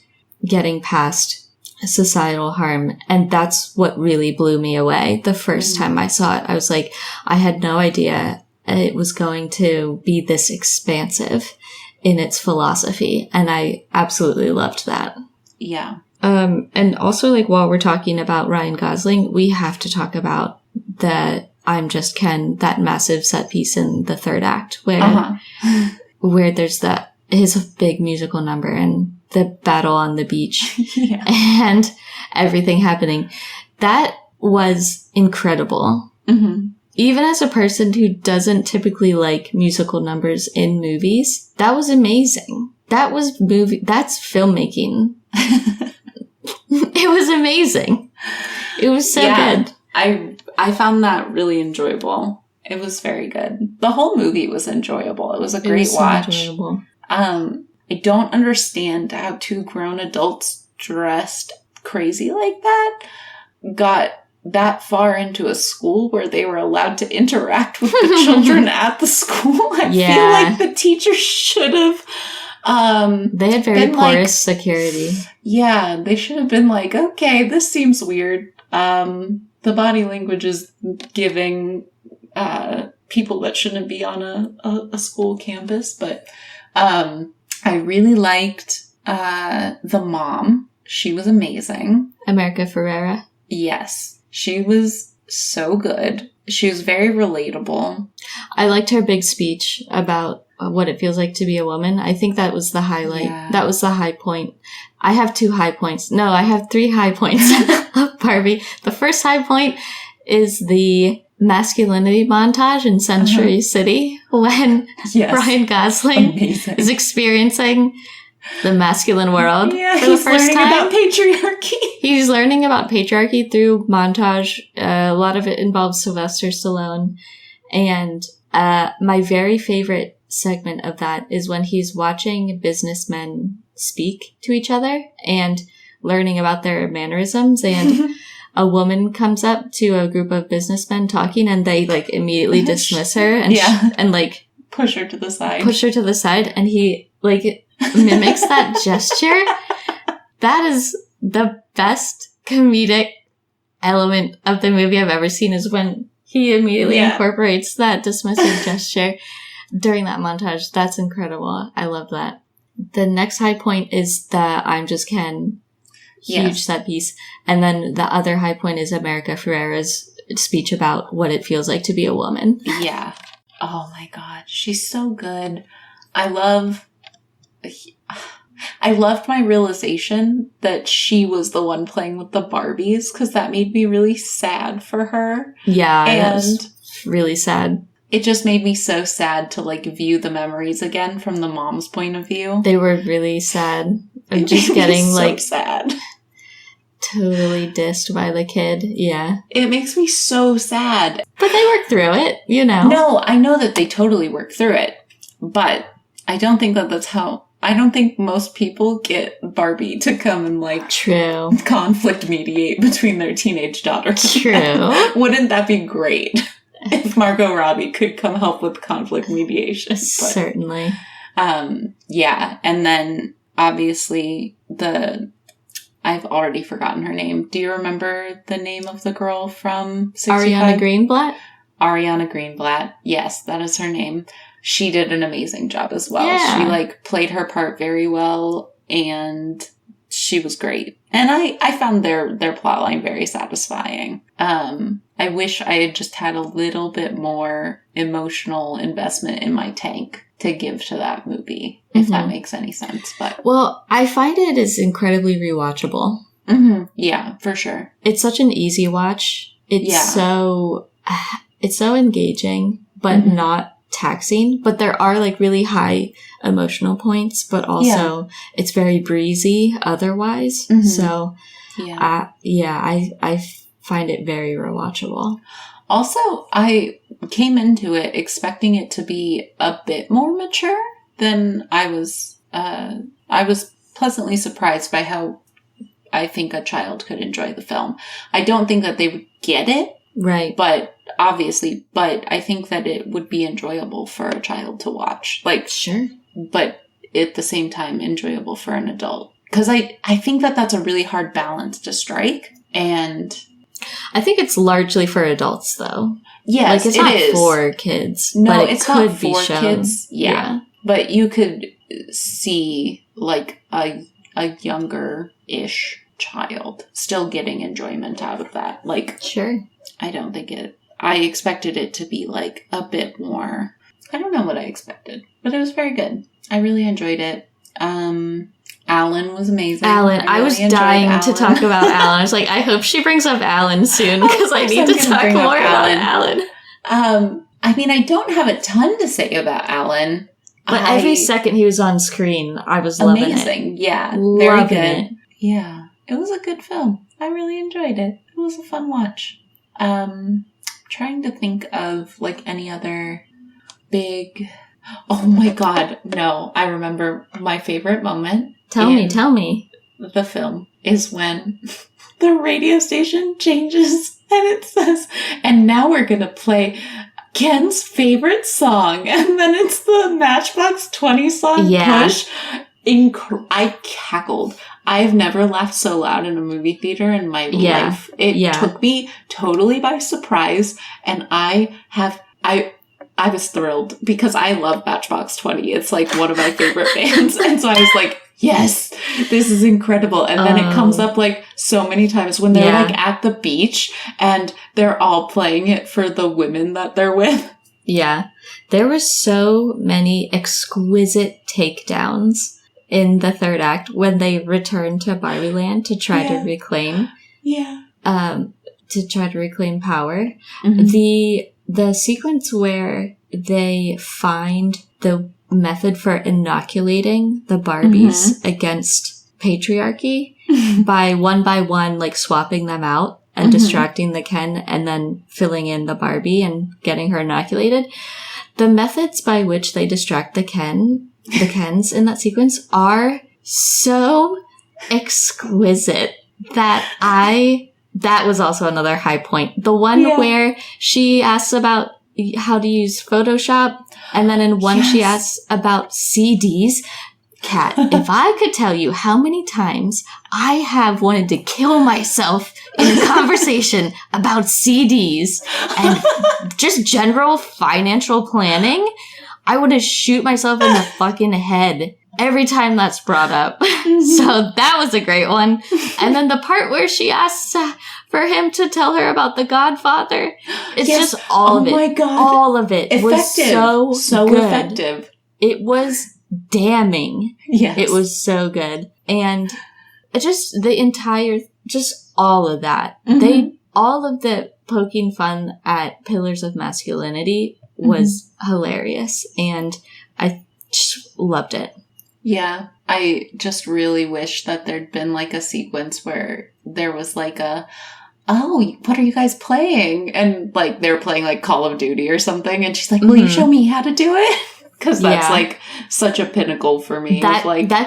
getting past societal harm. And that's what really blew me away. The first time I saw it, I was like, I had no idea it was going to be this expansive in its philosophy. And I absolutely loved that. Yeah. And also, like, while we're talking about Ryan Gosling, we have to talk about the I'm Just Ken, that massive set piece in the third act where there's his big musical number and the battle on the beach and everything happening. That was incredible. Even as a person who doesn't typically like musical numbers in movies, that was amazing. That's filmmaking. It was amazing. It was so good. I found that really enjoyable. It was very good. The whole movie was enjoyable. It was a great watch. So enjoyable. I don't understand how two grown adults dressed crazy like that got that far into a school where they were allowed to interact with the children at the school. I feel like the teachers should have they had very porous security. Yeah, they should have been like, okay, this seems weird. The body language is giving people that shouldn't be on a school campus. But I really liked the mom. She was amazing. America Ferrera. Yes. She was so good. She was very relatable. I liked her big speech about what it feels like to be a woman. I think that was the highlight. Yeah. That was the high point. I have 2 high points. No, I have 3 high points of Barbie. The first high point is the masculinity montage in Century City when Ryan Gosling is experiencing the masculine world for the first time. About patriarchy. He's learning about patriarchy through montage. A lot of it involves Sylvester Stallone. And my very favorite segment of that is when he's watching businessmen speak to each other and learning about their mannerisms, and a woman comes up to a group of businessmen talking and they like immediately dismiss her and and like push her to the side, and he like mimics that gesture. That is the best comedic element of the movie I've ever seen, is when he immediately incorporates that dismissive gesture during that montage. That's incredible. I love that. The next high point is the I'm Just Ken huge set piece. And then the other high point is America Ferrera's speech about what it feels like to be a woman. Yeah. Oh my God. She's so good. I loved my realization that she was the one playing with the Barbies, because that made me really sad for her. Yeah, and was really sad. It just made me so sad to like view the memories again from the mom's point of view. They were really sad. I'm just getting so like sad. Totally dissed by the kid. Yeah. It makes me so sad. But they worked through it, you know. No, I know that they totally worked through it. But I don't think that's how... I don't think most people get Barbie to come and like... True. Conflict mediate between their teenage daughter. True. Wouldn't that be great? If Margot Robbie could come help with conflict mediation. But, certainly. Yeah. And then obviously the I've already forgotten her name. Do you remember the name of the girl from 65? Ariana Greenblatt? Ariana Greenblatt. Yes, that is her name. She did an amazing job as well. Yeah. She, like, played her part very well, and she was great. And I found their plotline very satisfying. I wish I had just had a little bit more emotional investment in my tank to give to that movie, if that makes any sense. But well, I find it is incredibly rewatchable. Yeah, for sure. It's such an easy watch. It's so engaging, but not taxing. But there are like really high emotional points, but also it's very breezy otherwise. So I find it very rewatchable. Also, I came into it expecting it to be a bit more mature than I was. I was pleasantly surprised by how I think a child could enjoy the film. I don't think that they would get it. Right. But I think that it would be enjoyable for a child to watch. Like, sure. But at the same time, enjoyable for an adult. Because I think that that's a really hard balance to strike. And I think it's largely for adults, though. Yes, like, it's not for kids. No, but it's not for kids. Yeah. But you could see, like, a younger-ish child still getting enjoyment out of that. Like, sure. I expected it to be, like, a bit more. I don't know what I expected, but it was very good. I really enjoyed it. Alan was amazing. I was dying to talk about Alan. I was like, I hope she brings up Alan soon, because I need to talk more about Alan. I mean, I don't have a ton to say about Alan. But every second he was on screen, I was loving it. Amazing, yeah. Very good. Yeah. It was a good film. I really enjoyed it. It was a fun watch. Trying to think of, like, any other big... Oh my god, no. I remember my favorite moment. Tell me. The film is when the radio station changes and it says, and now we're going to play Ken's favorite song. And then it's the Matchbox 20 song, Push. I cackled. I've never laughed so loud in a movie theater in my life. It took me totally by surprise, and I was thrilled because I love Matchbox 20. It's like one of my favorite bands. And so I was like, yes, this is incredible. And then it comes up like so many times when they're like at the beach and they're all playing it for the women that they're with. Yeah. There were so many exquisite takedowns in the third act when they return to Barbie Land to try to reclaim. Yeah. To try to reclaim power. Mm-hmm. The sequence where they find the method for inoculating the Barbies against patriarchy by one, like, swapping them out and distracting the Ken and then filling in the Barbie and getting her inoculated. The methods by which they distract the Kens in that sequence are so exquisite that was also another high point. The one where she asks about how to use Photoshop, and then in one she asks about CDs. Kat, if I could tell you how many times I have wanted to kill myself in a conversation about CDs and just general financial planning, I want to shoot myself in the fucking head every time that's brought up. So that was a great one. And then the part where she asks for him to tell her about The Godfather, it's just all of it. Oh my God. All of it effective. Was so good. Effective. It was damning. Yes. It was so good. And just the entire, just all of that. All of the poking fun at pillars of masculinity was hilarious. And I just loved it. Yeah, I just really wish that there'd been like a sequence where there was like what are you guys playing? And like they're playing like Call of Duty or something. And she's like, will you show me how to do it? Because that's like such a pinnacle for me. That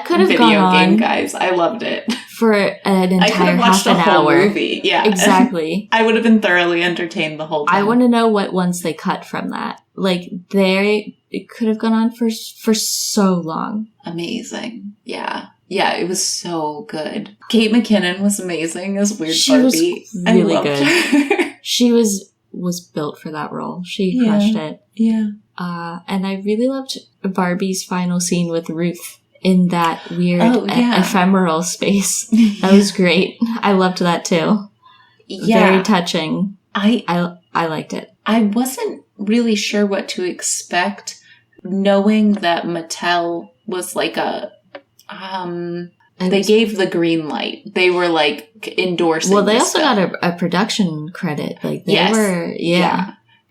could have gone on video game guys. I loved it. For an entire half an hour. I could have watched the whole movie. Yeah. Exactly. I would have been thoroughly entertained the whole time. I want to know what ones they cut from that. Like, it could have gone on for so long. Amazing. Yeah. Yeah, it was so good. Kate McKinnon was amazing as Weird Barbie. Was really good. Her. She was built for that role. She crushed it. Yeah. And I really loved Barbie's final scene with Ruth in that weird ephemeral space. That was great. I loved that too. Yeah. Very touching. I liked it. I wasn't really sure what to expect, knowing that Mattel was like they gave the green light. They were like endorsing. Well, they also got a production credit. Like they were,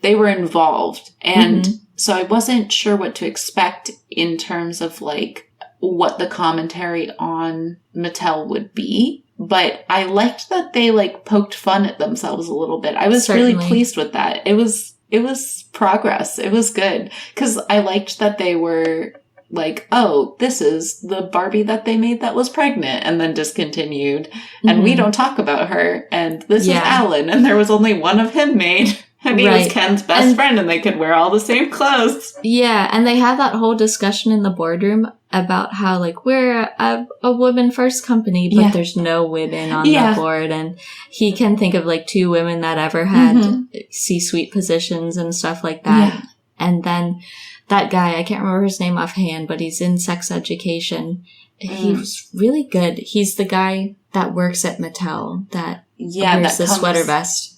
they were involved, and so I wasn't sure what to expect in terms of like what the commentary on Mattel would be. But I liked that they like poked fun at themselves a little bit. I was really pleased with that. It was progress. It was good because I liked that they were like, oh, this is the Barbie that they made that was pregnant and then discontinued. And we don't talk about her. And this is Alan. And there was only one of him made. And he was Ken's best friend and they could wear all the same clothes. Yeah. And they had that whole discussion in the boardroom about how like we're a woman first company, but there's no women on the board. And he can think of like 2 women that ever had C-suite positions and stuff like that. Yeah. And then that guy, I can't remember his name offhand, but he's in sex education. He was really good. He's the guy that works at Mattel that wears the sweater vest.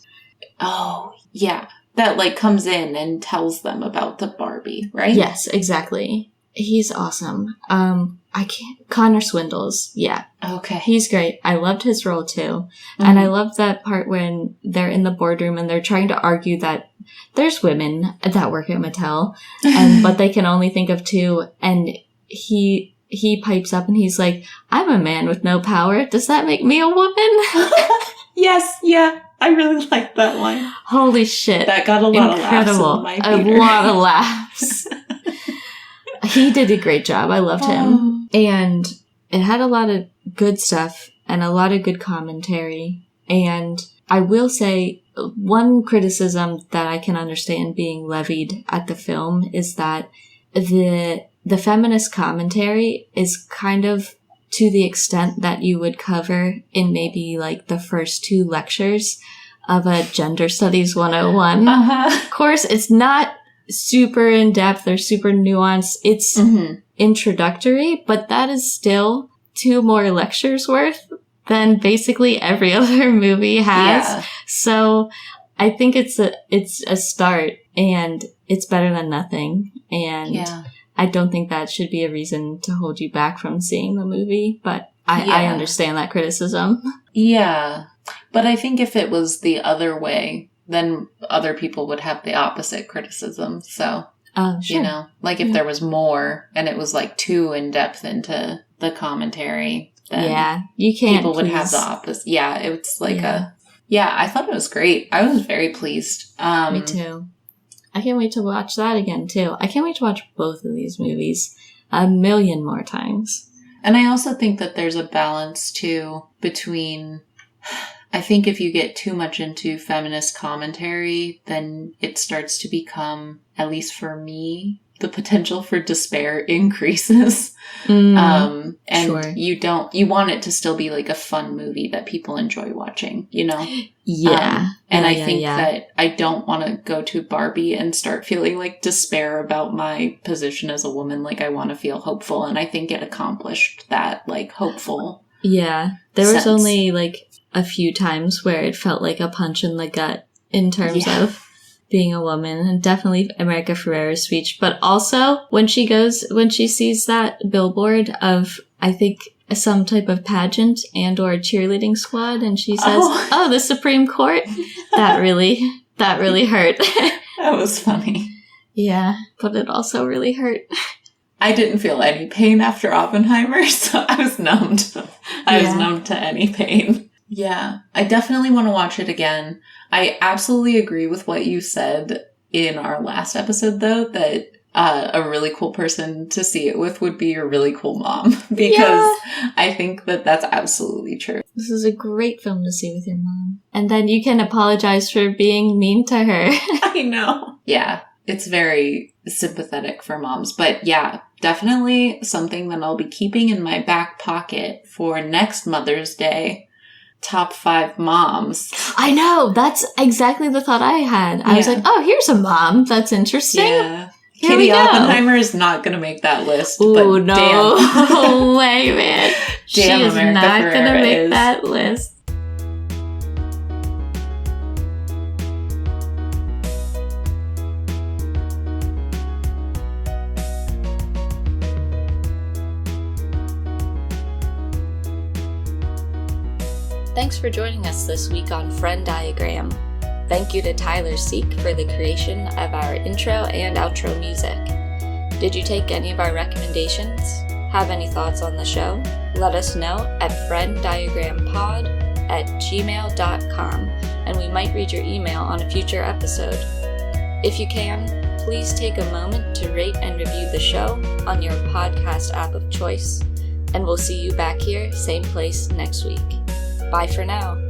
Oh, yeah. That like comes in and tells them about the Barbie, right? Yes, exactly. He's awesome. Connor Swindles. Yeah. Okay. He's great. I loved his role too. And I love that part when they're in the boardroom and they're trying to argue that there's women that work at Mattel, but they can only think of 2. And he pipes up and he's like, I'm a man with no power. Does that make me a woman? Yes. Yeah. I really like that line. Holy shit. That got a lot of laughs in my theater. A lot of laughs. He did a great job. I loved him. And it had a lot of good stuff and a lot of good commentary. And I will say one criticism that I can understand being levied at the film is that the feminist commentary is kind of to the extent that you would cover in maybe like the first 2 lectures of a Gender Studies 101 course. It's not super in-depth or super nuanced. It's introductory, but that is still 2 more lectures worth than basically every other movie has. Yeah. So I think it's a start and it's better than nothing. And I don't think that should be a reason to hold you back from seeing the movie, but I understand that criticism. Yeah. But I think if it was the other way, then other people would have the opposite criticism. So, sure. You know, like if there was more and it was like too in-depth into the commentary, then you can't. People would have the opposite. Yeah, it's like I thought it was great. I was very pleased. Me too. I can't wait to watch that again, too. I can't wait to watch both of these movies 1,000,000 more times. And I also think that there's a balance, too, between... I think if you get too much into feminist commentary, then it starts to become, at least for me, the potential for despair increases. And you want it to still be like a fun movie that people enjoy watching, you know? Yeah. I think that I don't want to go to Barbie and start feeling like despair about my position as a woman. Like I want to feel hopeful. And I think it accomplished that, like, hopeful. Yeah. There was only like a few times where it felt like a punch in the gut in terms of being a woman, and definitely America Ferrera's speech, but also when she sees that billboard of, I think, some type of pageant and or cheerleading squad, and she says, oh the Supreme Court, that really hurt. That was funny. Yeah, but it also really hurt. I didn't feel any pain after Oppenheimer, so I was numbed. I was numb to any pain. Yeah, I definitely want to watch it again. I absolutely agree with what you said in our last episode, though, that a really cool person to see it with would be your really cool mom. Because I think that that's absolutely true. This is a great film to see with your mom. And then you can apologize for being mean to her. I know. Yeah. it's very sympathetic for moms. But yeah, definitely something that I'll be keeping in my back pocket for next Mother's Day. Top 5 moms. I know. That's exactly the thought I had. I was like, oh, here's a mom. That's interesting. Yeah. Katie Oppenheimer is not going to make that list. Ooh, but no. Damn. No way, man. She is America not going to make is. that list. Thanks for joining us this week on Friend Diagram. Thank you to Tyler Seek for the creation of our intro and outro music. Did you take any of our recommendations? Have any thoughts on the show? Let us know at frienddiagrampod@gmail.com, and we might read your email on a future episode. If you can, please take a moment to rate and review the show on your podcast app of choice, and we'll see you back here, same place next week. Bye for now.